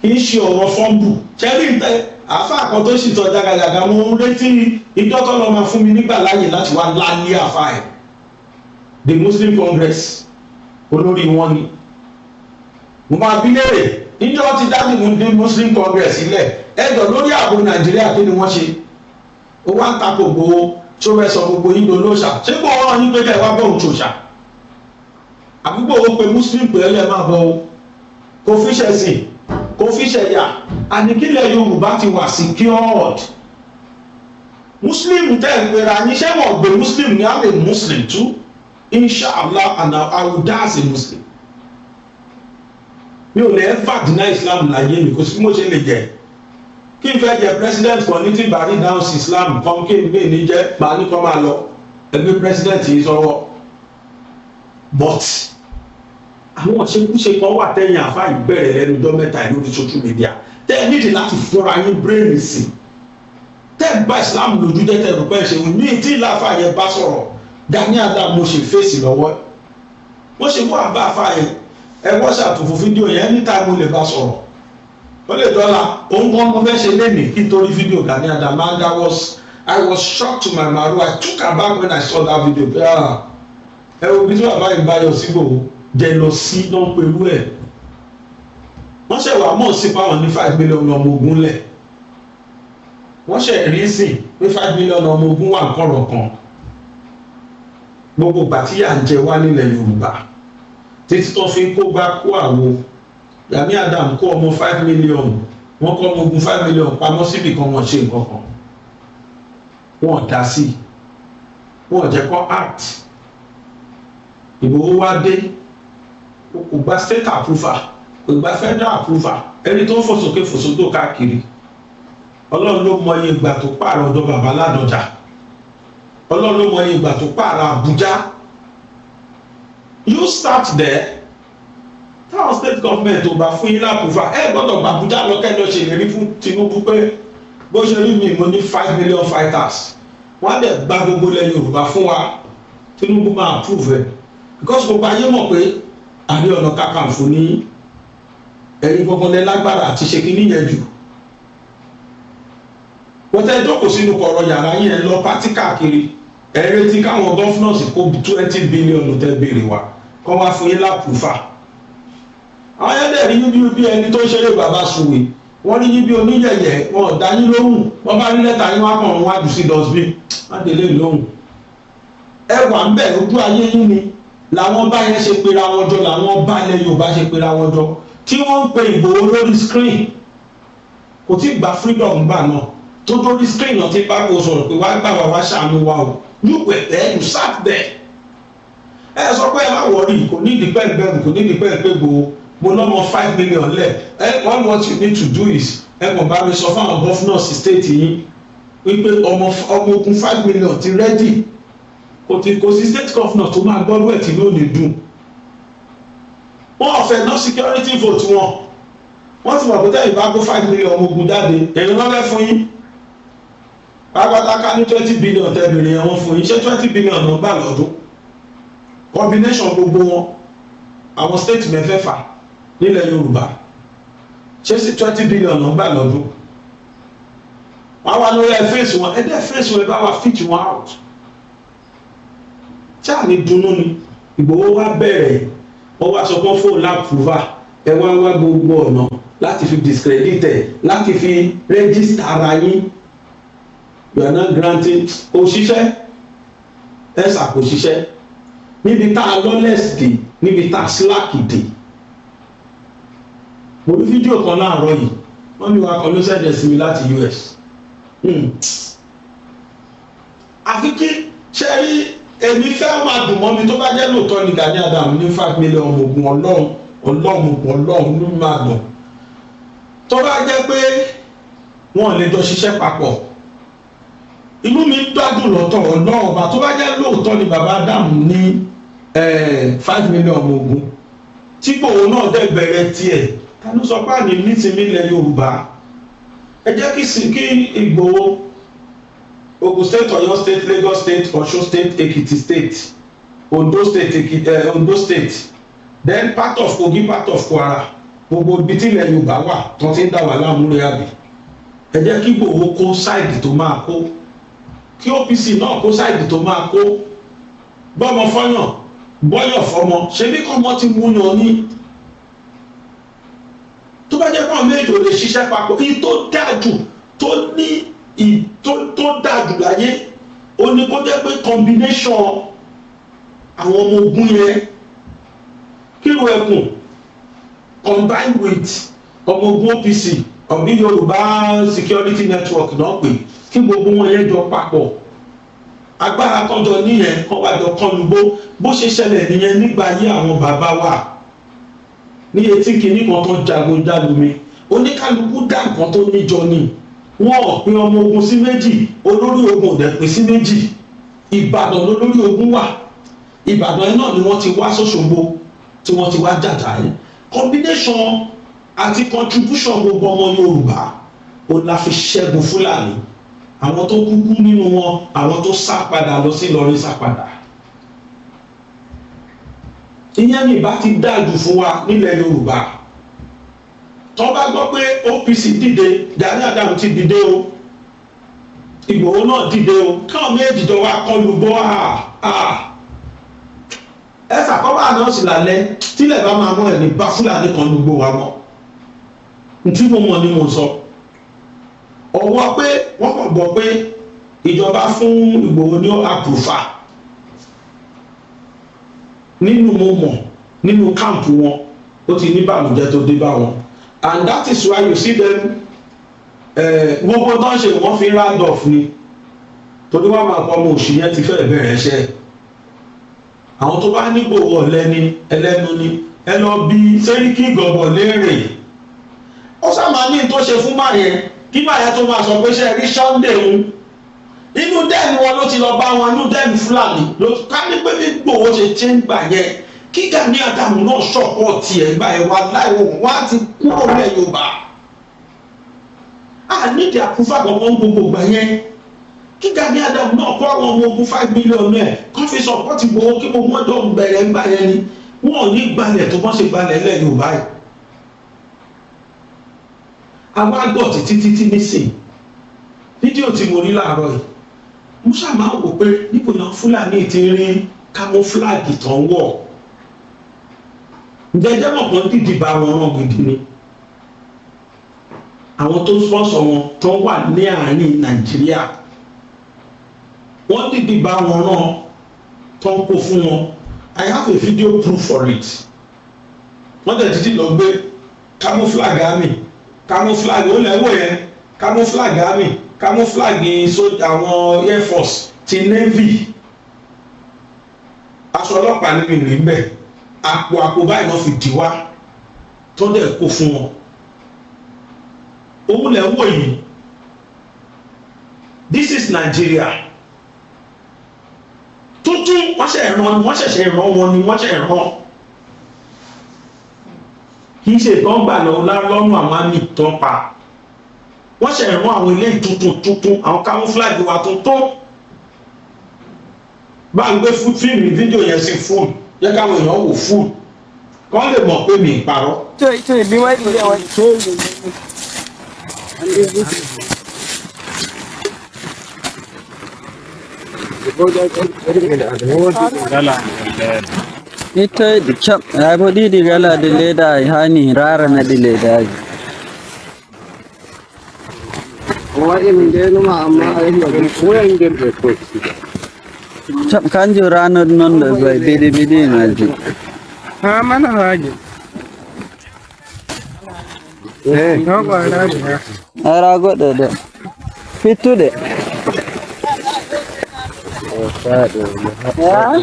Kì í ṣe ọ̀rọ̀ fọ́ńbù ṣẹ́rí àáfàá kan tó sì tọ́ jagajaga mo ń retí ìjọ tó lọ máa fún mi nígbà láàyè láti wá lálé àáfàá ẹ̀ the Muslim Congress olórí wọn ni mo máa bí léèrè níjọ́ ti dájú mo dé Muslim Congress sílẹ̀ ẹ̀dọ̀ lórí ààbò Nàìjíríà kí ni wọ́n ṣe ó wá ń takò gbowó tó fẹ́ sọ gbogbo yín lólóṣà ṣé kò wọ́n yín pé kẹ́ ẹ wá bọ̀ òṣòṣà àbúgbò ó pe Muslim pé ẹ lẹ́ máa bọ̀ o kò fi ṣẹ̀sìn kò fi ṣẹ̀yà àníkílẹ̀ Yorùbá ti wà secured Muslim tẹ́ ẹ̀ pera ní ṣé wọ́n gbé Muslim ní I'm a Muslim too inshallah and I will die as a Muslim mi ò lè ever deny Islam láyé mi kò sí mo ṣe lè jẹ kí n fẹ́ jẹ president kan ní tí bari dance Islam kan kí n gbé ní jẹ́ màá ní kọ́ máa lọ ẹgbẹ́ president yìí sọ́wọ́ but àwọn ṣekúṣe kan wà tẹ́yìn àfa ìbẹ̀rẹ̀ lẹ́nu ọjọ́ mẹ́ta lórí social media tẹ́ ẹ nídìí láti fúnra yín brain sí tẹ́ ẹ bá Islam lójú jẹ́ tẹ́ ẹ rò pé ẹ ṣe wù ní tí ìlàfà yẹn bá sọ̀rọ̀ Gani Adams mo ṣe fèsì lọ́wọ́ mo ṣe mú àbá àfa yẹn ẹ wọ́n ṣàtúnfò fídíò yẹn níta mo lè bá sọ̀rọ̀ ó lè dọ́là òun kan mo fẹ́ ṣe lénìí kí n torí fídíò Gani Adams and I was shocked to my marrow. I took aback when I saw that video ẹ wo bí tí bàbá yìí bá yọ síbò jealousy náà pẹ̀lú ẹ̀ wọ́n ṣe wà mọ̀ sí fáwọn ní 5 million ọmọ ogun lẹ̀ wọ́n ṣe rí sí pé 5 million ọmọ ogun wà kọ̀rọ̀ kan gbogbo ìgbà tí yà ń jẹ wá nílẹ̀ Yorùbá títí tó fi ń kó gbá kó àwo Gani Adams kó ọmọ 5 million wọ́n kọ́ ọmọ ogun 5 million pamọ́ síbì kan wọ́n ṣe nǹkan kan wọ́n dá sí wọ́n jẹ́ kó act Ìgbòho wá dé kò gba state approval kò gba federal approval ẹni tó ń fòsókè fòsódò káàkiri Ọlọ́run ló mọ iye ìgbà tó pààrọ̀ ọ̀dọ̀ bàbá Ládọjà Ọlọ́run ló mọ iye ìgbà tó pààrọ̀ Àbújá you start there táwọn state government ò bá fún yín lápúfà ẹ gbọ́dọ̀ gba Àbújá lọ́kẹ́ lọ ṣèlérí fún Tinubu pé bó ṣe rí mi mo ní 5 million fighters wọ́n á dẹ̀ gba gbogbo ilẹ̀ Yorùbá fún wa Tinubu máa approve ẹ̀ because gbogbo ayé mọ̀ pé Ààrẹ Ọ̀nà Kakanfò ní ẹ̀yin gbọ́ngàn lẹ́ lágbára àti ṣe kí níyẹn jù wọ́n tẹ́ jókòó sínú kọ̀rọ̀ yàrá yẹn lọ pátí káàkiri ẹ̀ retí káwọn gọ́fúnọ̀sì kó 20 billion tẹ́ béèrè wa kọ́ wá fún yín lápúfà àwọn yẹn dẹ̀ rí yín bí ẹni tó ń ṣeré bàbá Sùwé wọ́n rí yín bí oníyẹ̀yẹ̀ wọn ò dá yín lóhùn wọ́n bá rí lẹ́tà yín wá kàn wọ́n wájú sí dustbin má délé lóhùn ẹ wà ń bẹ̀ lójú ayé yín ni làwọn bá yẹn ṣe pera wọn jọ làwọn bá ilẹ̀ Yorùbá ṣe pera wọn jọ tí wọ́n ń pe Ìgbòho lórí screen kò tí gba freedom gbà náà tó lórí screen náà ti bá kó sọ̀rọ̀ pé wá gbà wá ṣàánú wa o you were there you sat there ẹ sọ pé ẹ má wọrí kò ní ìdípẹ́ ìbẹ̀rù kò ní ìdípẹ́ ìpégbò mo lọ́mọ 5 million lẹ̀ all what you need to do is ẹ kàn bá mi sọ fáwọn governors state yín wípé ọmọ ogun 5 million ti ready kò sí state governor tó máa gbọ́dọ̀ ẹ̀ tí ló ní dùn wọ́n ọ̀fẹ́ náà security vote wọ́n ti mọ̀ pé tẹ́lẹ̀ bá kó 5 million ọmọ ogun jáde èyí wọ́n fẹ́ fún yín pátákà ní 20 billion tẹ́bìrì yẹn wọ́n fún yín ṣé 20 billion náà gbà lọ́dún combination gbogbo wọn àwọn state mẹ́fẹ̀ẹ̀fà nílẹ̀ Yorùbá ṣé sí 20 billion náà gbà lọ́dún wọ́n wá lórí ẹ̀ fèsì wọn ẹ̀dẹ́ fèsì wọn ẹ̀ bá wà fit wọn out tí a ní dunnú ni Ìgbòho wá bẹ̀rẹ̀ wọ́n wá sọ pé fóònù lápúvà ẹ wá gbogbo ọ̀nà láti fi discredit ẹ̀ láti fi register ara yín you are not granting òṣìṣẹ́ ẹ̀sà kò ṣiṣẹ́ níbi tá a lawless dé níbi tá a slack dé mo rí fídíò kan láàárọ̀ yìí wọ́n ní wa kan ló ṣẹ̀dẹ̀ sí mi láti US àfi kí ṣe rí èmi fẹ́ máa dùn mọ́ mi tó bá jẹ́ lóòótọ́ ní Gani Adams ní 5 million ọmọ ogun ọlọ́run ló máa dùn tó bá jẹ́ pé wọ́n lè jọ ṣiṣẹ́ papọ̀ inú mi gbádùn lọ́tọ̀ ọlọ́run ọba tó bá jẹ́ lóòótọ́ ní bàbá Adams ní 5 million ọmọ ogun tí Ìgbòho náà dẹ̀ bẹ̀rẹ̀ tiẹ̀ ta ló sọ pé àní nísìnyí ilẹ̀ Yorùbá ẹ jẹ́ kí Ìgbòho Ogun State, Oyo State, Lagos State, Osun State, Ekiti State, Ondo State, then part of Kogi part of Kwara gbogbo ibi tí ilẹ̀ Yorùbá wà tó ti ń dá wà láàmúlẹ̀ àbí ẹ jẹ́ kí Ìgbòho kó sáìdì tó máa kó kí OPC náà kó sáìdì tó máa kó gbọ́mọ fọ́yàn bọ́yọ̀ fọmọ ṣe bí kọ́mọ ti mú yàn ní tó bá jẹ́ pọ́n méjì ò lè ṣiṣẹ́ papọ̀ kí tó dájú tó ní tó dájú láyé ó ní kó jẹ́ pé combination àwọn ọmọ ogun yẹn kílò ẹkùn combined with ọmọ ogun OPC ọ̀bí Yorùbá security network náà pè kí gbogbo wọn yẹn jọ papọ̀ agbára kọjọ níyẹn kọ́ wájọ kọlùgbó bó ṣe ṣẹlẹ̀ nìyẹn nígbà yí àwọn bàbá wa ní etí kìíní kan tó jagun jálumi oníkálukú dá nǹkan tó níjọ ni wọn pín ọmọ ogun sí méjì olórí ogun ọ̀dẹ̀ pín sí méjì Ìbàdàn lólórí ogun wà Ìbàdàn náà ni wọ́n ti wá s'Óṣogbo tí wọ́n ti wá jàjà yìí combination àti contribution gbogbo ọmọ Yorùbá ó la fi ṣẹ́gun Fúlàní àwọn tó kúkú nínú wọn àwọn tó sá padà lọ sí Ìlọrin sá padà ìyẹn ní ìbá ti dájú fún wa nílẹ̀ Yorùbá tó bá gbọ́ pé OPC dìde Gani Adams ti dìde o Ìgbòho náà dìde o káwọn méjì jọ wá kọlù bọ́ ẹ ṣàkọ́bà náà sì lálẹ́ tílẹ̀ bá máa mọ́ ẹ̀ ní bá Fúlàní kan lùgbò wa mọ́ tí mo mọ̀ ni mo sọ ọwọ́ pé wọ́n kàn gbọ́ pé ìjọba fún Ìgbòho ní àpùfà nínú mo mọ̀ nínú káàmpù wọn ó ti ní bàlùjẹ́ tó dé bá wọn and that is why you see them gbogbo tó ń ṣe wọ́n fi round off ni torí wọ́n máa pọ̀ ọmọ òṣì yẹn ti fẹ́ bẹ̀rẹ̀ iṣẹ́ àwọn tó bá nígbò ọ̀lẹ́ni ẹlẹ́nu ni ẹ lọ bí Sẹ́ríkì Gọ̀bọ̀ léèrè ó sábà ní tó ṣe fún máa yẹn kí máa yẹn tó máa sọ pé ṣe rí Sunday ń inú dẹ́ẹ̀ni wọn ló ti lọ bá wọn inú dẹ́ẹ̀ni Fúlàní ló ká ní pé bí Ìgbòho ṣe ń gbà yẹn kí Gani Adams náà ṣọ̀pọ̀ tiẹ̀ gbà yẹn wá láìwò wọn á ti kúrò lẹ̀ Yorùbá a nídìí àkúfà gbọ̀ngàn gbogbo gbà yẹn kí Gani Adams náà kó àwọn ọmọ ogun 5 million ẹ̀ kó fi sọ̀pọ̀tì Ìgbòho kí gbogbo ọjọ́ bẹ̀rẹ̀ ń gbà yẹn ni wọn ò ní gbalẹ̀ tó bọ́ ṣe gbalẹ̀ lẹ̀ Yorùbá yìí àwọn àgbọ̀ títí nísìn fídíò tí mo rí láàárọ̀ yìí mo ṣáà máa ń wò pé níbo náà Fúlàní ti rí camouflage tó ń wọ̀ jẹjẹ mọ̀ pọ́n dìdì bá wọn rán gidi ni àwọn tó sponsor wọn tó wà ní àárín Nàìjíríà wọ́n dìdì bá wọn rán tó ń kó fún wọn I have a video proof for it wọ́n tẹ̀ títí lọ gbé camouflage army camouflage ó lẹ́wọ̀ yẹn camouflage army camouflage sójà àwọn air force ti navy aṣọ ọlọ́pàá nínú ìlú ń bẹ̀ àpò báyìí wọ́n fi dì wá tó dẹ̀ kó fún wọn òun lẹ́wọ̀ yìí this is Nigeria tuntun wọ́n ṣẹ̀ṣẹ̀ rán wọn ni wọ́n ṣẹ̀ rán kì í ṣe ìtàn gbà lọ́nà àwọn àmì ìtàn pa wọ́n ṣe rán àwọn ilé tuntun àwọn camouflage wa tuntun bá ń gbé fíìmù fídíò yẹn sí fóònù yẹ káwọn èèyàn wò fóònù kọ́ lè mọ̀ pé mi ì parọ́. tó ìbí wáyé ilé wọn tó ita da cap ya bodi di gala da leda hani rara na di leda cap kan jo rano non da bai bidi na ji ha mana haji no ba na ara go da fitu de ya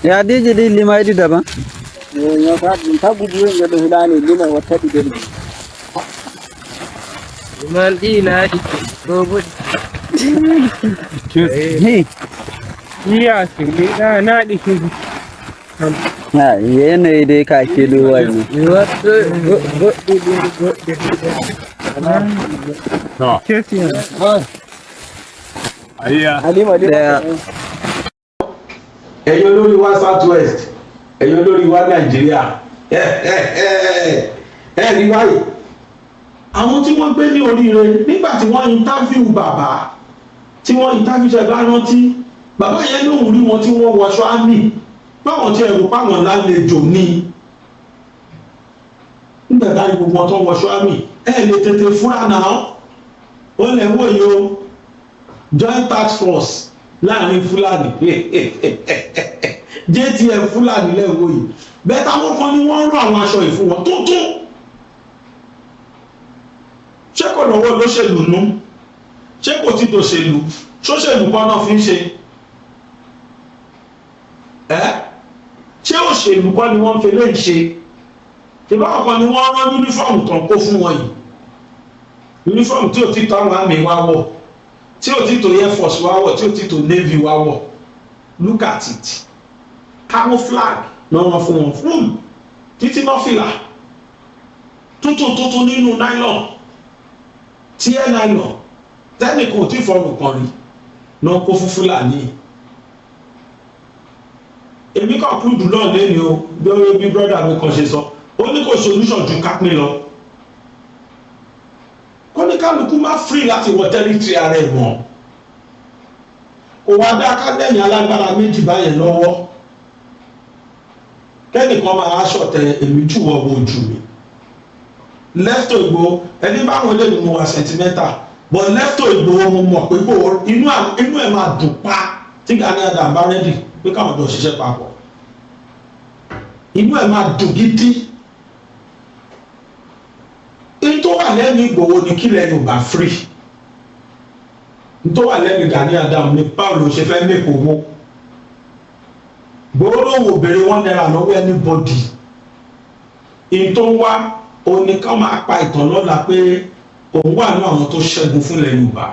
ya dai jadi 5 idi daban ya ta gudu yin da hilani lima wata digiri mal ila ko bu hey Iya sih, na di sini. Ha, yanayi dai ka ke duwai ne. Ẹ̀yin olórí wa South West, ẹ̀yin olórí wa Nàìjíríà, rí báyìí. Àwọn tí wọ́n gbé ní oríire nígbà tí wọ́n interview bàbá, tí wọ́n interview ṣe bá rántí, bàbá yẹn lóhùn rí wọn tí wọ́n wọṣọ àmì, báwọn tí ẹ̀rù páwọn lálejò ní. Nígbà táyì gbogbo wọn tó wọṣọ àmì, lè tètè fúra náà, ó lè wò yìí o, joint task force láàrin Fúlàní, JTF Fúlàní lẹ́wọ̀ yìí, bẹ́ẹ̀ táwọn kan ní wọ́n ń rán àwọn aṣọ ìfún wọn tuntun. Ṣé kò lọ́wọ́ lóṣèlú nú? Ṣé kò tí tòṣèlú? Ṣóṣèlú kan náà fi ń ṣe? Ṣé òṣèlú kan ni wọ́n fi lè ṣe? Ìbáwọn kan ni wọ́n rán yúnífọ́ọ̀mù tán kó fún wọn yìí. Yúnífọ́ọ̀mù tí ò tí tó àwọn àmì wá wọ̀, tí ò tí tó Air Force wá wọ̀, tí ò tí tó Navy wá wọ̀. Look at it. Camouflage náà wọ́n fún wọn fún títí náà fìlà. Tuntun nínú nylon. Tí ẹ nylon. Tẹ́nìkan ò tí fọrùn kan rí. Náà kó fún Fúlàní. Èmi kàn kúrúdù náà lẹ́ni o, bí brọ́dà mi kan ṣe sọ. Ó ní kò solution ju kápín lọ. Kọ́ ní kálukú má free láti wọ tẹ́rítírì ara ẹ̀ mọ́. Kò wá dá kádẹ́yìn alágbára méjì báyẹn lọ́wọ́. Kẹ́nìkan máa ṣọ̀tẹ̀ èmi jù wọ́ bo jù mí. Lẹ́fítò Ìgbòho, ẹni báwọn lè mú wa sentimental, but lẹ́fítò Ìgbòho mo mọ̀ pé inú ẹ̀ máa dùn pa tí Gani Adams bá rẹ́dì pé káwọn jọ ṣiṣẹ́ papọ̀. Inú ẹ̀ máa dùn gidi. In tó wà lẹ́nu Ìgbòho ni kí lẹ́nu bá free. In tó wà lẹ́nu Gani Adams ni báwo ló ṣe fẹ́ mẹ́kọ̀ọ́ owó. Ìgbòho ló wò béèrè $1 lọ́wọ́ anybody. In tó wá òní ká máa pa ìtàn lọ́la pé òun wà ní àwọn tó ṣẹ́gun fúnlẹ̀ Yorùbá.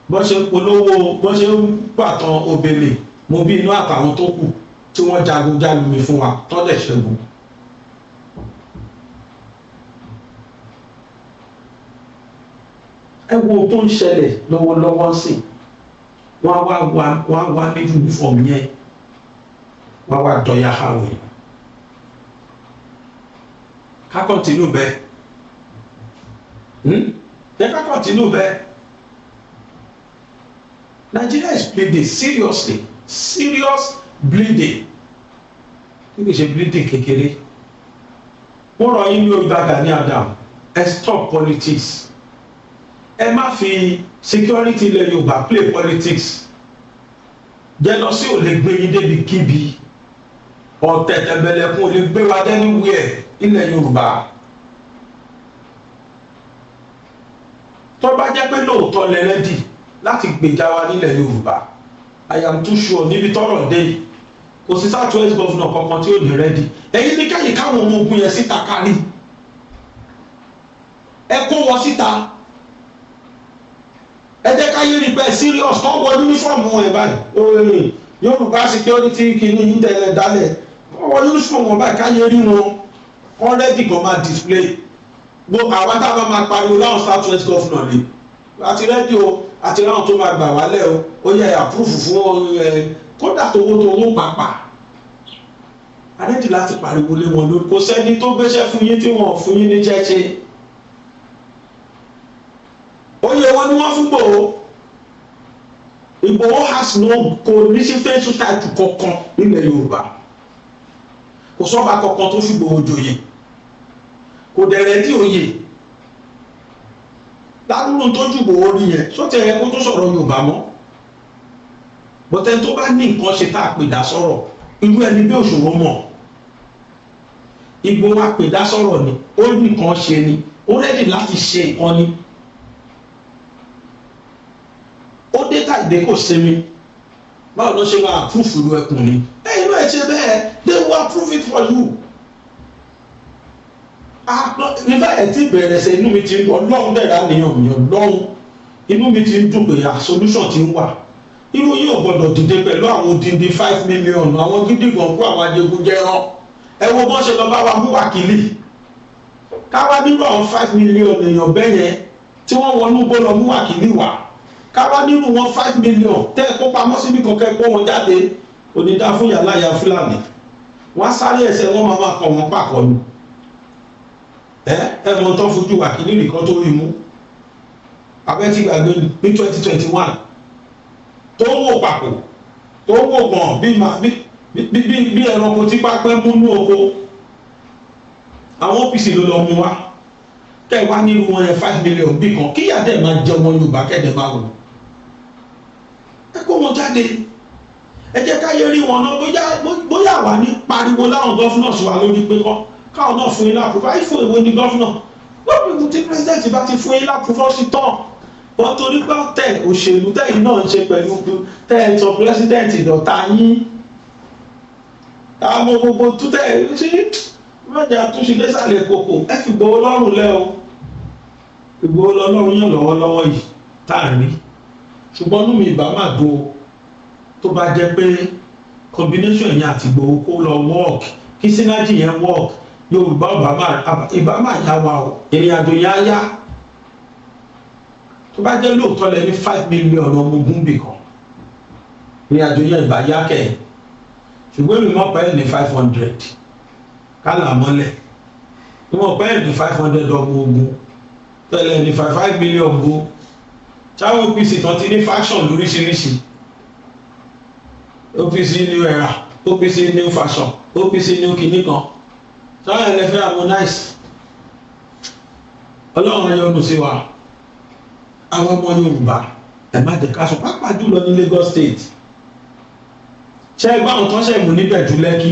Bọ́n ṣe ń polówó, bọ́n ṣe ń pàtàn Obele, mo bí inú àtàwọn tó kù tí wọ́n jagun jálumi fún wa tọ́lẹ̀ ṣẹ́gun. Ẹ wo tó ń ṣẹlẹ̀ lọ́wọ́lọ́wọ́ sí, wọ́n wá ní uniform yẹn, wọ́n wá dọ̀yà hàwẹ̀. Ká continue bẹ́ẹ̀. Ká continue bẹ́ẹ̀. Nigeria is bleeding seriously, serious bleeding. Kí ni ṣe bleeding kékeré? Wọ́n rọ yín ní Yorùbá Gani Adams, ẹ stop politics. Ẹ má fi security ilẹ̀ Yorùbá play politics. Jealousy ò lè gbé yín débi kíbi. Ọ̀tẹ̀ tẹ̀bẹ̀lẹ̀kún ò lè gbé wa anywhere ilẹ̀ Yorùbá. Tó bá jẹ́ pé lóòótọ́ lẹ rẹ́dì láti gbèjà wa nílẹ̀ Yorùbá, I am too sure níbi tọ́rọ̀ dé yìí kò sí South West governor kankan tí ó ní rẹ́dì. Ẹ̀yin ní kẹ́yìn káwọn ọmọ ogun yẹn síta kárí. Ẹ kó wọn síta. Ẹ jẹ́ káyé rí bẹ́ẹ̀ serious kọ́ wọ yúnífọ̀mù wọn ẹ̀ báyìí. Yorùbá security kìíní yín tẹ̀lé dálẹ̀. Wọ́n wọ yúnífọ̀mù wọn báyìí káyé rí wọn. Wọ́n rẹ́dì kan máa display. Gbogbo àwọn táwọn máa pariwo láwọn South West governor ni. Àti rẹ́dì o, àti láwọn tó máa gbà wálẹ̀ o, ó yẹ àpúrúfù fún kódà tówó pàápàá. Àrẹ́dì láti pariwo lé wọn lórí. Kò sẹ́ni tó gbéṣẹ́ fún yín tí wọ́n fún yín ní jẹ́ṣe. Oyè wọn ni wọ́n fún Ìgbòho. Ìgbòho has no kò ní sí fẹ́ẹ́sù táìtù kankan nílẹ̀ Yorùbá. Kò sọ́ba kankan tó fi Ìgbòho joyè. Kò dẹ̀rẹ̀ tí oyè. Ládùúgbò tó jù Ìgbòho rí yẹn, sọ́tẹ̀ ẹ̀ kó tó sọ̀rọ̀ Yorùbá mọ́. Bọ́tẹ́ tó bá ní nǹkan ṣe tá a pè dá sọ̀rọ̀, irú ẹni bí òṣòro mọ̀. Ìgbòho àpèdá sọ̀rọ̀ ni, ó ní nǹkan ṣe ni, ó rẹ́dì láti ṣe nǹkan ni. Ó dé tàìdé kò sinmi. Báwo ló ṣe máa approve ìlú ẹkùn ni? Inú ẹ̀ ṣe bẹ́ẹ̀, they will approve it for you. Nígbà ẹ̀ tí bẹ̀rẹ̀ ṣe inú mi ti ń Ọlọ́run bẹ̀rẹ̀ àníyàn mi Ọlọ́run. Inú mi ti ń dùn pé solution ti ń wà. irú yìí ò gbọdọ̀ dìde pẹ̀lú àwọn odindi 5 million àwọn gidi kan kó àwọn ajẹgúnjẹran ẹ wo bọ́n ṣe lọ bá wa mú wákìlì káwá nínú àwọn 5 million èèyàn bẹ́yẹn tí wọ́n wọnú gbó lọ mú wákìlì wá káwá nínú wọn 5 million tẹ́ ẹ kó pamọ́ síbi kankan kó wọn jáde onídàá fún yàrá ya fúlàní wọ́n sáré ẹsẹ̀ wọn máa kọ̀ wọ́n pàkọ́ ni ẹ mọ̀ tó fojú wákìlì nìkan tó rí mú abẹ́tí gbàgbé ní 2021 tó wò papò tó wò gbọ̀n bí ẹranko tí pápẹ́ múnú oko àwọn OPC ló lọ mú wá kẹwàá nínú wọn yẹn 5 million bí kan kíyà dẹ̀ máa jẹ ọmọ Yorùbá kẹ́dẹ̀ máa wò ẹ kó wọn jáde ẹ jẹ́ káyé rí wọn náà bóyá wà ní pariwo láwọn gọ́fúnọ̀sì wa lórí pé káwọn náà fún yín lápúfọ́ àìfún ìwé ní gọ́fúnà lórí tí pírẹsidẹ́ntì bá ti fún yín lápúfọ́ sí tán wọ́n torí pé tẹ̀ òṣèlú tẹ̀yìn náà ń ṣe pẹ̀lú tẹ̀ sọ pírẹsidẹ́ntì dọ̀tá yín àwọn gbogbo tó tẹ̀ sí mẹ́jọ àtúnṣe lẹ́sàlẹ̀ kòkò ẹ fi Ìgbòho lọ́rùn lẹ́ o Ìgbòho lọ́rùn yàn lọ́wọ́lọ́wọ́ yìí tá à ń rí ṣùgbọ́n nú mi ìbá máa dùn o tó bá jẹ́ pé combination yẹn àti Ìgbòho kó lọ work kí synergy yẹn work Yorùbá ìbá máa yá wa o ìrìn àjò yẹn á yá tó bá jẹ́ lóòótọ́ lẹ ní 5 million ọmọ ogun bì kan ìrìn àjò yẹn ìbá yá kẹ̀ ṣùgbọ́n èmi mọ̀ pẹ́ ní 500 kálà mọ́lẹ̀ ìwọ̀n pẹ́ ní 500 ọmọ ogun tẹ́lẹ̀ ní 5 million bó cháwọn OPC tán ti ní faction lóríṣiríṣi OPC new era OPC new fashion OPC new kìíní kan cháwọn ẹlẹ́fẹ́ harmonize Ọlọ́run yọ́nú sí wa àwọn ọmọ Yorùbá ẹ má jẹ́ ká sọ pápá jùlọ ní Lagos State ṣe ẹgbẹ́ àwọn tó ń ṣẹ̀mù níbẹ̀ jù Lẹ́kì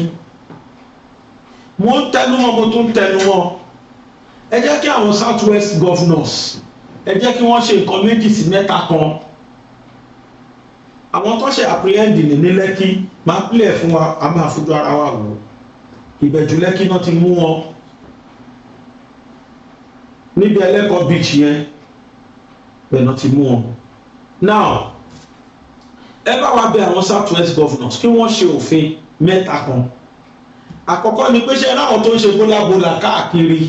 mo ń tẹnumọ́ mo tún tẹnumọ́ ẹ jẹ́ kí àwọn South West governors ẹ jẹ́ kí wọ́n ṣe nǹkan méjì sí mẹ́ta kan àwọn tó ṣe apprehend ní Lẹ́kì máa pílẹ̀ fún wa a máa fojú ara wa wò ìbẹ̀jù Lẹ́kì náà ti mú wọn níbi Ẹlẹ́kọ̀ọ́ beach yẹn bẹ̀rẹ̀ ti mú wọn now ẹ bá wa bẹ̀ àwọn South West governors kí wọ́n ṣe òfin mẹ́ta kan àkọ́kọ́ ni pé ṣe láwọn tó ń ṣe bólábólà káàkiri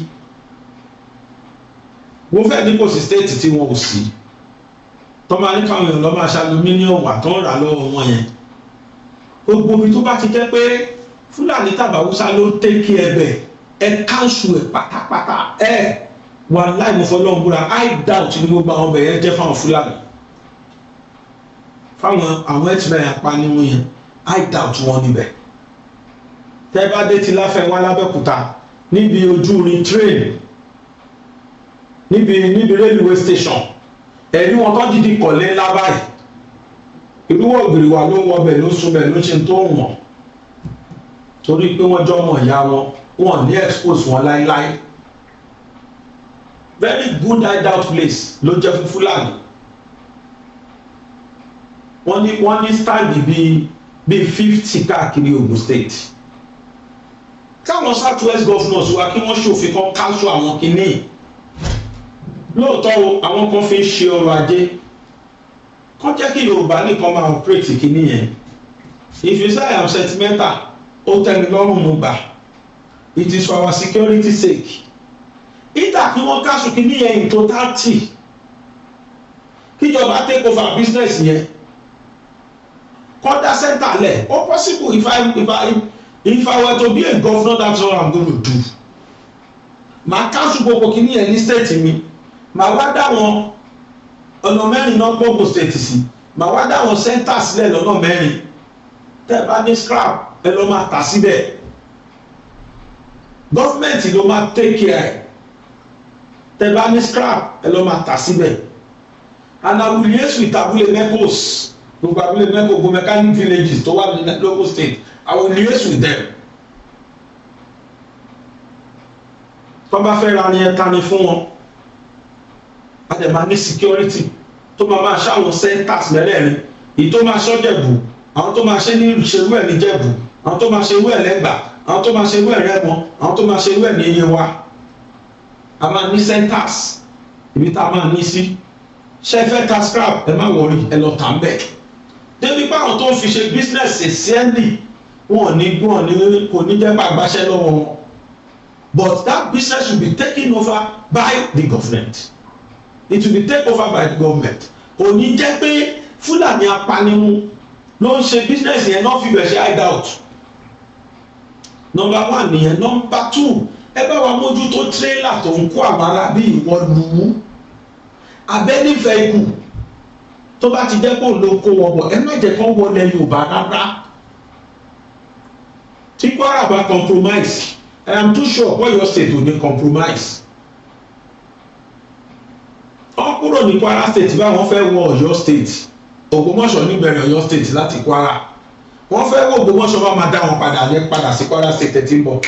wọ́n fẹ́ ní kò sí state tí wọ́n ò sí tó máa ní káwọn èèyàn lọ máa ṣàlùmíníọ̀mù àtọ́ ń rà lọ́wọ́ wọn yẹn gbogbo omi tó bá ti jẹ́ pé Fúlàní tàbáwúsá ló tẹ́kí ẹbẹ̀ ẹ káńsù ẹ̀ pátápátá ẹ wà láì mọ̀ fọlọ́ngbúra I doubt ní gbogbo àwọn ọbẹ̀ yẹn jẹ́ fáwọn Fúlàní fáwọn àwọn ẹ̀tìmẹ̀ apaniwọn yẹn I doubt wọn níbẹ̀ tẹ́ bá dé ti Láfẹnwá l'Ábẹ́òkúta níbi ojú rin train níbi railway station ẹ̀rí wọn tó dìdí kọ̀lé ńlá báyìí ìrúwọ̀ ògìrìwà ló ń wọbẹ̀ ló súnbẹ̀ ló ṣe tó wọ̀n torí pé wọ́n jọ ọmọ ìyá wọn ní expose wọn láíláí very good hideout place ló jẹ́ fún Fúlàní wọ́n ní stand bíi 50 káàkiri Ògùn state káwọn South West governors wa kí wọ́n ṣòfin kan káńsù àwọn kìíní lóòótọ́ àwọn kan fi ń ṣe ọrọ̀ ajé kọ́ jẹ́ kí Yorùbá nìkan máa operate kìíní yẹn if you say I am sentimental ó tẹ́mi lọ́rùn mo gbà it is for our security sake ìtà kí wọ́n káṣù kìíní yẹn in totality kíjọba take over business yẹn kọ́ dá center lẹ̀ ó possible if I were to be a governor that's all I'm going to do màá káṣù gbogbo kìíní yẹn ní state mi màá wá dá wọn ọ̀nà mẹ́rin náà gbogbo state sí màá wá dá wọn center sílẹ̀ lọ́nà mẹ́rin tẹ́ bá ní scrap ẹ lọ́ máa tà síbẹ̀ gọ́fìmẹ̀ntì ló máa take care tẹ́ bá ní scrap ẹ lọ́ máa tà síbẹ̀ and I will liaise with Abúlé Mekos gbogbo Abúlé Mekos gbogbo mechanic villages tó wà ní local state I will liaise with them tó bá fẹ́ ra ni ẹ ta ni fún wọn àti máa ní security tó máa ṣáwọn centers mẹ́rẹ̀ẹ̀rin èyí tó máa ṣọ́jẹ̀bù àwọn tó máa ṣe ní ìṣerú ẹ̀ ní Jẹ̀bú àwọn tó máa ṣe irú ẹ̀ lẹ́gbà àwọn tó máa ṣe irú ẹ̀ Rẹ́mọ àwọn tó máa ṣe irú ẹ̀ ní Yewa a máa ní centers ibi tá a máa ní sí ṣe fẹ́ ta scrap ẹ má wọrí ẹ lọ tà ń bẹ̀ débi pé àwọn tó ń fi ṣe business sincerely wọn kò ní jẹ́ pé àgbàṣẹ́ lọ́wọ́ wọn, but that business will be taken over by the government. It will be taken over by the government. Kò ní jẹ́ pé Fúlàní apanimu ló ń ṣe business yẹn náà fi bẹ̀ ṣe hideout. Number one nìyẹn. Number two, ẹ bá wa mójútó tírélà tó ń kó àwọn arábí ìwọ lù ú. Abẹ́ní vehicle tó bá ti jẹ́ pé òun ló kó wọn bọ̀ ẹ má jẹ́ kán wọlé Yorùbá rárá. Tí Kwara bá compromise, I am too sure Ọ̀yọ́ state ò ní compromise. Wọ́n kúrò ní Kwara state báyìí wọ́n fẹ́ wọ Ọ̀yọ́ state. Ògbómọ̀ṣọ́ níbẹ̀rẹ̀ Ọ̀yọ́ state láti Kwara. Wọ́n fẹ́ wọ Ògbómọ̀ṣọ́ bá máa dá wọn padà sí Kwara state tí ń bọ̀.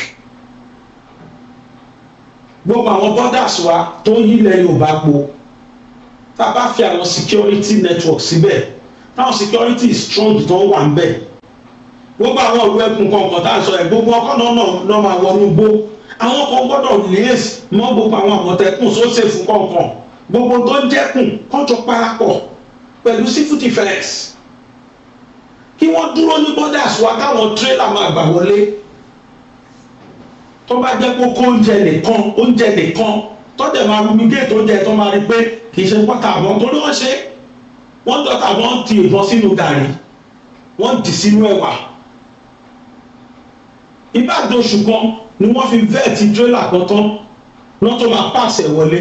Gbogbo àwọn borders wa tó yí ilẹ̀ Yorùbá po, tá a bá fi àwọn security network síbẹ̀, táwọn security strong tó wà ń bẹ̀, gbogbo àwọn ìlú ẹkùn kọ̀ọ̀kan tá a sọ ẹ̀ gbogbo ọkọ̀ náà máa wọnú gbó. Àwọn kan gbọ́dọ̀ liaise mọ́ gbogbo àwọn Àmọ̀tẹ́kùn sóṣè fún kọ̀ọ̀kan, gbogbo tó ń jẹ́kùn kọ́jọ parapọ̀ pẹ̀lú civil defence kí wọ́n dúró ní borders wa káwọn tírélà máa gbà wọlé. Tó bá jẹ́ pé kó oúnjẹ nìkan tó dẹ̀ máa rú mi géètì oúnjẹ tó máa rí pé kì í ṣe pọ́tà àbọ̀n torí wọ́n dọ̀tà àbọ̀n ti ìbọn sínú gàrí wọ́n dì sínú ẹ̀wà. Ìbàdàn oṣù kan ni wọ́n fi vẹ́ẹ̀tì tírélà kan tán náà tó máa pàṣẹ wọlé,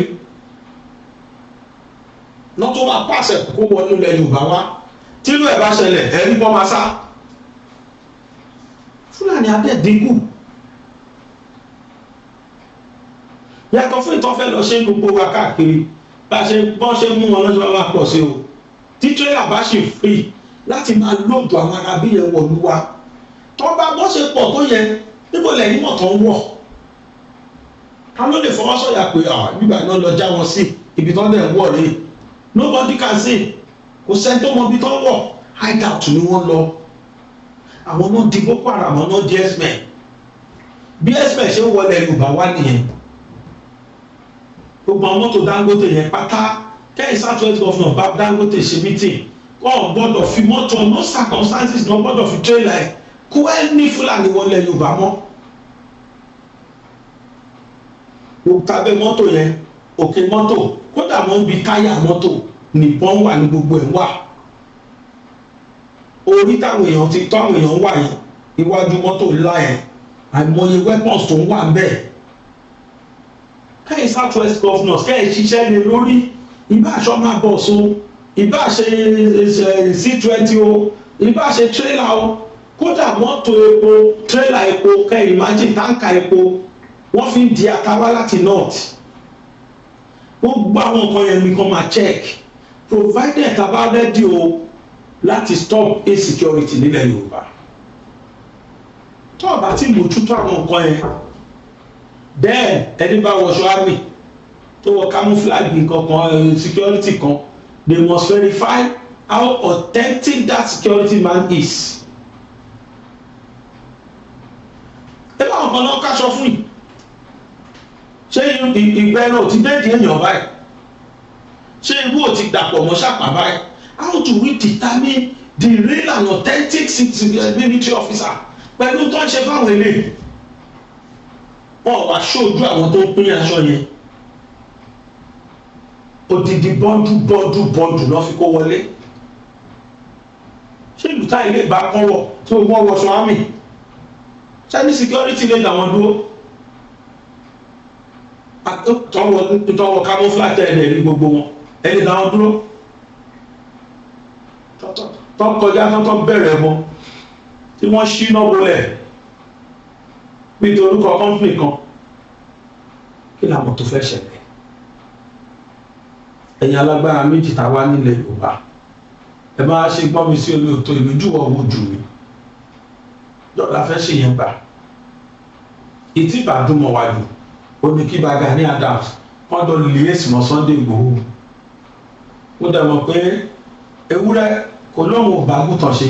náà tó máa pàṣẹ kó wọnú ilẹ̀ Yorùbá wá. Tírú ẹ̀ bá ṣẹlẹ̀ ẹ̀rí bọ́ máa sá. Fúlàní adẹ́dínkù yàtọ̀ fún ìtọ́fẹ́ lọ ṣe gbogbo wa káàkiri bọ́n ṣe mú wọn lọ́jọ́ wa pọ̀ sí o. Tí tírélà bá ṣe free láti máa lóòdù àwọn arábí yẹn wọ̀lú wa, tó bá bọ́ ṣe pọ̀ tó yẹ níbo lẹ́yìn mọ̀ tó ń wọ̀. Ta ló lè fọwọ́ sọ̀yà pé nígbà náà lọ já wọn sí ibi tó ń dẹ̀ ń wọ̀ rí? Nobody can say. Kò sẹ́ni tó mọ ibi tó ń wọ̀, hideout ni wọ́n lọ. Àwọn náà di Boko Haram, àwọn náà di herdsmen. Bí herdsmen ṣe ń wọlé Yorùbá wá nìyẹn. Gbogbo àwọn mọ́tò Dangote yẹn pátá kẹ́hìn South West Governor bá Dangote ṣe meeting kọ́ gbọ́dọ̀ fi mọ́tò no circumstances náà gbọ́dọ̀ fi trailer ẹ̀ kó ẹ ní Fúlàní wọlé Yorùbá mọ́. Òkàbẹ mọ́tò yẹn òkè mọ́tò kódà mọ́ ń bi táyà mọ́tò nìbọn wà ní gbogbo ẹ̀ wà. Orí táwọn èèyàn ti tọ́ àwọn èèyàn wà yẹn iwájú mọ́tò ńlá yẹn àìmọye weapons tó ń wà ń bẹ̀. Kẹ́hìn South West Governors kẹ́hìn ṣiṣẹ́ lé lórí ìbá aṣọ máa bọ̀ so ìbá ṣe C20 o ìbá ṣe trailer o kódà mọ́tò epo trailer epo kẹ́hìn imagine táǹkà epo wọ́n fi ń di àtàwá láti north. Gbogbo àwọn nǹkan yẹn ni kò máa check provided taba ready o láti stop insecurity nílẹ̀ Yorùbá. Tó o bá ti mójútó àwọn nǹkan yẹn bẹ́ẹ̀ ẹni bá wọṣọ army tó wọ camouflage nǹkan kan security kan they must verify how authentic that security man is. ẹ bá wọn kan náà káṣọ fún yìí ṣé ìgbẹ́ náà ti déèdì èèyàn báyìí ṣé irú ò ti dàpọ̀ mọ́ ṣàpà báyìí? How do we determine the real and authentic military officer pẹ̀lú tó ń ṣe fáwọn eléyìí? Wọ́n wá ṣojú àwọn tó ń pín aṣọ yẹn odidi bọ́ndù lọ́ fi kó wọlé. Ṣé ìlú táyì lè bá kọ́wọ̀ tí wọ́n wọṣọ àmì? Ṣé ní security lè dà wọ́n dúró? Tọ́wọ́ camouflage ẹ̀rẹ̀ ní gbogbo wọn ẹni dà wọ́n dúró? Tọ́ kọjá tọ́ bẹ̀rẹ̀ mọ́ tí wọ́n ṣí náà wọlé bí orúkọ company kan kí làwọn tó fẹ́ ṣẹlẹ̀? Ẹ̀yin alágbára méjì tá a wá nílẹ̀ Yorùbá ẹ máa ṣe gbọ́n mi sí olóòótọ́ ìlú jùwọ́ owó jù mí lọ́la fẹ́ ṣe yẹn gbà. Ìtì ìbàdúmọ̀ wà jù ó ní kí Gani Adams wọ́n dọ̀ lè èsì mọ́ Sunday Igboho. Ó dẹ̀ mọ̀ pé ewúrẹ́ kò lóun ò bá àgùntàn ṣe,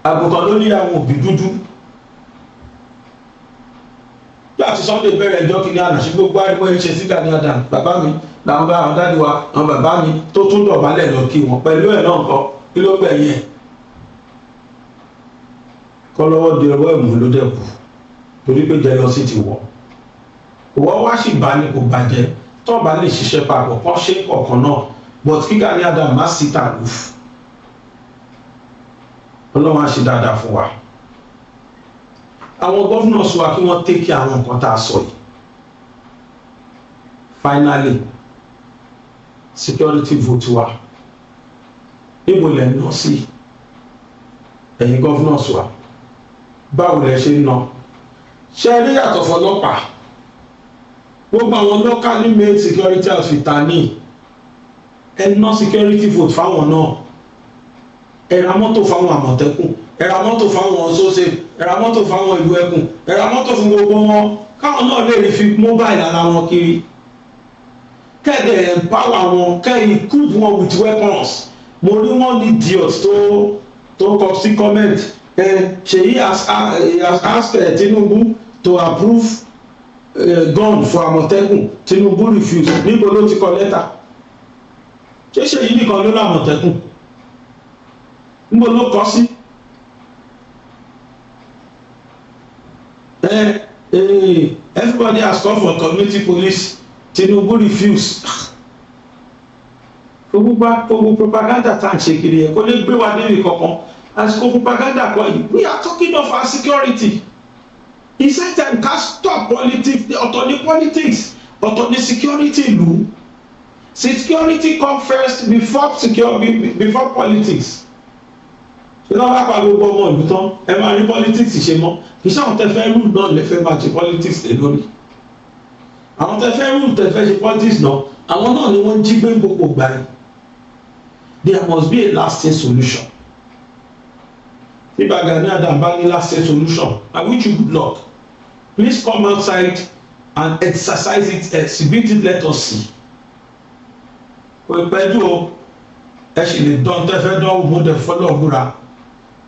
àgùntàn ló ní àwọn òbí dúdú. Bí àti Sunday bẹ̀rẹ̀ ẹjọ́ kìíní àná sí gbogbo àìmọ́ ẹ̀ ṣe sí Gani Adams bàbá mi làwọn bá àwọn dáàdi wa àwọn bàbá mi tó tún dọ̀bálẹ̀ lọ kí wọn pẹ̀lú ẹ̀ náà kọ́ kí ló gbẹ̀yìn ẹ̀ kọ́ lọ́wọ́ di ọwọ́ ẹ̀mú ló dẹ̀ kù torí pé jealousy ti wọ̀ ìwọ wá sì bá ní kò bàjẹ́ tó bá lè ṣiṣẹ́ papọ̀ kọ́ ṣe kọ̀ọ̀kan náà but kí Gani Adams má sí tàlùf ọlọ́run á ṣe dáadáa fún wa àwọn governors wa kí wọ́n take care àwọn nǹkan tá a sọ yìí finally security vote wa níbo lẹ̀ ń ná sí ẹ̀yin governors wa báwo lẹ ṣe ń ná ṣe rí yàtọ̀ fọlọ́pàá gbogbo àwọn locally made security outfit ní ẹ ná security vote fáwọn náà ẹ ra mọ́tò fáwọn àmọ̀tẹ́kùn ẹ ra mọ́tò fáwọn sóṣè ẹ ra mọ́tò fáwọn ìlú ẹkùn ẹ ra mọ́tò fún gbogbo wọn káwọn náà lè rí fi mobile ara wọn kiri kẹ́ẹ̀dẹ̀ empower wọn kẹ́ẹ̀ equip wọn with weapons mo rí wọn ní idiot tó kọ sí comment Ṣèyí has asked Tinubu to approve gun for àmọ̀tẹ́kùn Tinubu refuse níbo ló ti kọ lẹ́tà ṣé Ṣèyí nìkan ló lámọ̀tẹ́kùn níbo ló kọ sí everybody has called for community police Tinubu refuse gbogbo propaganda tá à ń ṣe kiri ẹ̀ kó lè gbé wa débi kankan àsìkò propaganda kọ́ yìí we are talking of our security it's time ká stop politics ọ̀tọ̀ ní politics ọ̀tọ̀ ní security ìlú security come first before politics ṣé náà wá pa gbogbo ọmọ ìlú tán ẹ máa rí politics ṣe mọ́ kì í ṣe àwọn tẹ́fẹ́ rúùlù náà lè fẹ́ máa ṣe politics lé lórí àwọn tẹ́fẹ́ rúùlù tẹ́fẹ́ ṣe politics náà àwọn náà ni wọ́n jí gbé gbogbo gbà yìí there must be a lasting solution if Gani Adams bá ní lasting solution I wish you good luck please come outside and exercise it exhibit it let us see kò pẹ́jù o ẹ sì lè dán tẹ́fẹ́ dán òun dẹ̀ fọ́lọ́ ọ̀gbúra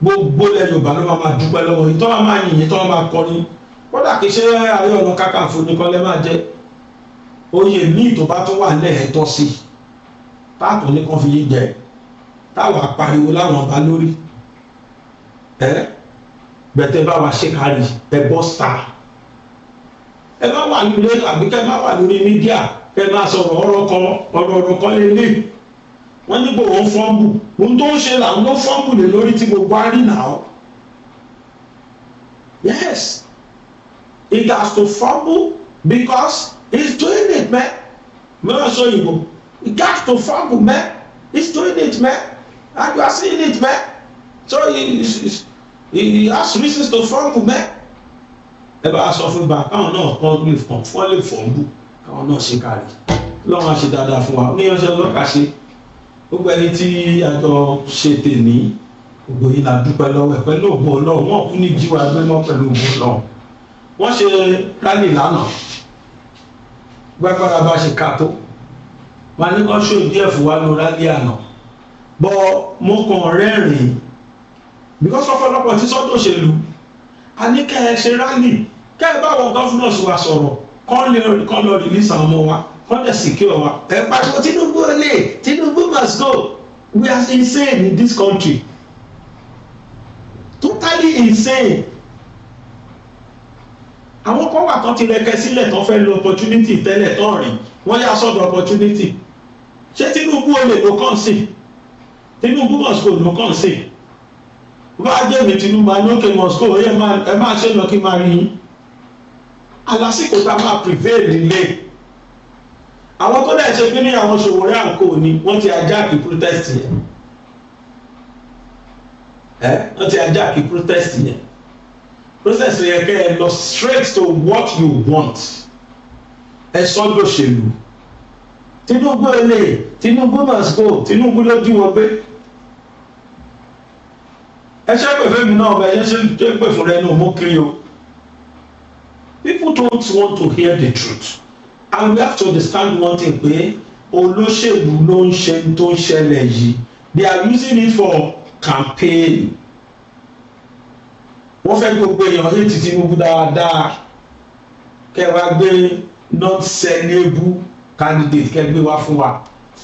gbogbo ilẹ̀ Yorùbá ló máa dúpẹ́ lọ́wọ́ yìí tó máa yìnyín tó máa kọrin kódà kì í ṣe Ààrẹ Ọ̀nà Kakanfò nìkan lẹ́ máa jẹ́ oyè míì tó bá tún wà nílẹ̀ ẹ̀tọ́ sí táàtò ní kan fi yí jẹ táwọn apariwo láwọn ọba lórí bẹ̀tẹ̀ bá wa ṣe kárí ẹ bọ́ star ẹ má wà nílé àbí kẹ má wà lórí mídíà ẹ má sọ̀rọ̀ ọ̀rọ̀ kan lélẹ̀ wọ́n ní gbòòrò ń fọ́nbù ohun tó ń ṣe làwọn ló fọ́nbù lé lórí tí gbogbo á rí náà yes it has to fumble because he's doing it man mẹ́wàá sọ òyìnbó he got to fumble man he's doing it man and you are seeing it man so he has reasons to fumble man ẹ bá sọ fún ibà káwọn náà kọ́ lè fọ́n lè fọ́nbù káwọn náà ṣe kárí lọ́wọ́n á ṣe dáadáa fún wa níyànjẹ́ lọ́ka ṣe gbogbo ẹni tí àjọ ṣe tèmi gbogbo yìí la dúpẹ́ lọ́wọ́ ẹ̀ pẹ̀lú ògbó ọlọ́run wọn kú ní jíwa gbé mọ́ pẹ̀lú ògbó ọlọ́run wọ́n ṣe rálì lánàá gbàgbára bá ṣe ká tó wà ní kọ́ ṣó díẹ̀ fún wa ló rálì àná bọ́ mo kàn rẹ́rìn-ín because ọ̀pọ̀lọpọ̀ tí sọ́dọ̀ òṣèlú a ní kẹ́ ẹ ṣe rálì kẹ́ ẹ báwọn governors wa sọ̀rọ̀ kọ́ lọ release àwọn ọmọ wa kọ́ lẹ̀ secure wa ẹ pariwo Tinubu olè Tinubu must go we are insane in this country totally insane àwọn kan wà tán ti rẹkẹ sílẹ̀ tán fẹ́ lo opportunity tẹ́lẹ̀ tán rìn wọ́n yá sọ́dọ̀ opportunity ṣé Tinubu olè ló kàn sí Tinubu must go ló kàn sí bá jẹ́ mi Tinubu anókè must go ẹ máa ṣe lọ kí máa rí yín alásìkò tá a máa prevail nílé àwọn tó dẹ̀ ṣe pé ní àwọn Sowore àǹkó ni wọ́n ti ajáàkì protest yẹn wọ́n ti ajáàkì protest yẹn protest yẹn kẹ́ ẹ lọ straight to what you want ẹ sọ́dọ̀ òṣèlú Tinubu olè Tinubu must go Tinubu ló jí wọn gbé ẹ ṣe pè fún mi náà ọba ẹ ṣe pè fún rẹ ní òmù kiri o people don't want to hear the truth and we have to understand one thing pé olóṣèlú ló ń ṣe tó ń ṣẹlẹ̀ yìí they are using it for campaign wọ́n fẹ́ gbogbo èèyàn hate Tinubu dáadáa kẹ́ wá gbé not sellable candidate kẹ́ gbé wá fún wa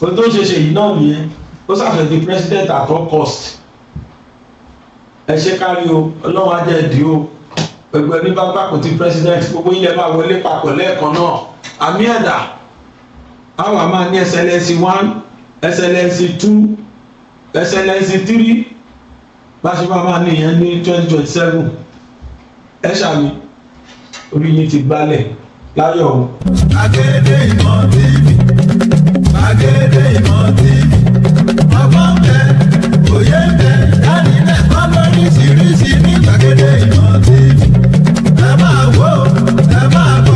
ohun tó ń ṣe yìí náà nìyẹn ó ṣàfẹ́ di president at all cost ẹ ṣe kárí o ọlọ́run á jẹ́ ìdí o gbogbo ẹni bá gbà kò ti president gbogbo ilẹ̀ máa wọlé papọ̀ lẹ́ẹ̀kan náà àmì ẹ̀dà àwa máa ní SLNC 1 SLNC 2 SLNC 3 bá ṣe máa ní ìyẹn ní 2027 ẹ ṣàmì orí yìí ti gbálẹ̀ láyọ̀ o. Gbàgede Ìmọ̀ TV, Gbàgede Ìmọ̀ TV, ọgbọ́n bẹ, òye bẹ, dánilẹ́kọ̀ọ́ lóríṣiríṣi ní Gbàgede Ìmọ̀ TV. Ẹ máa wò, ẹ máa bọ̀.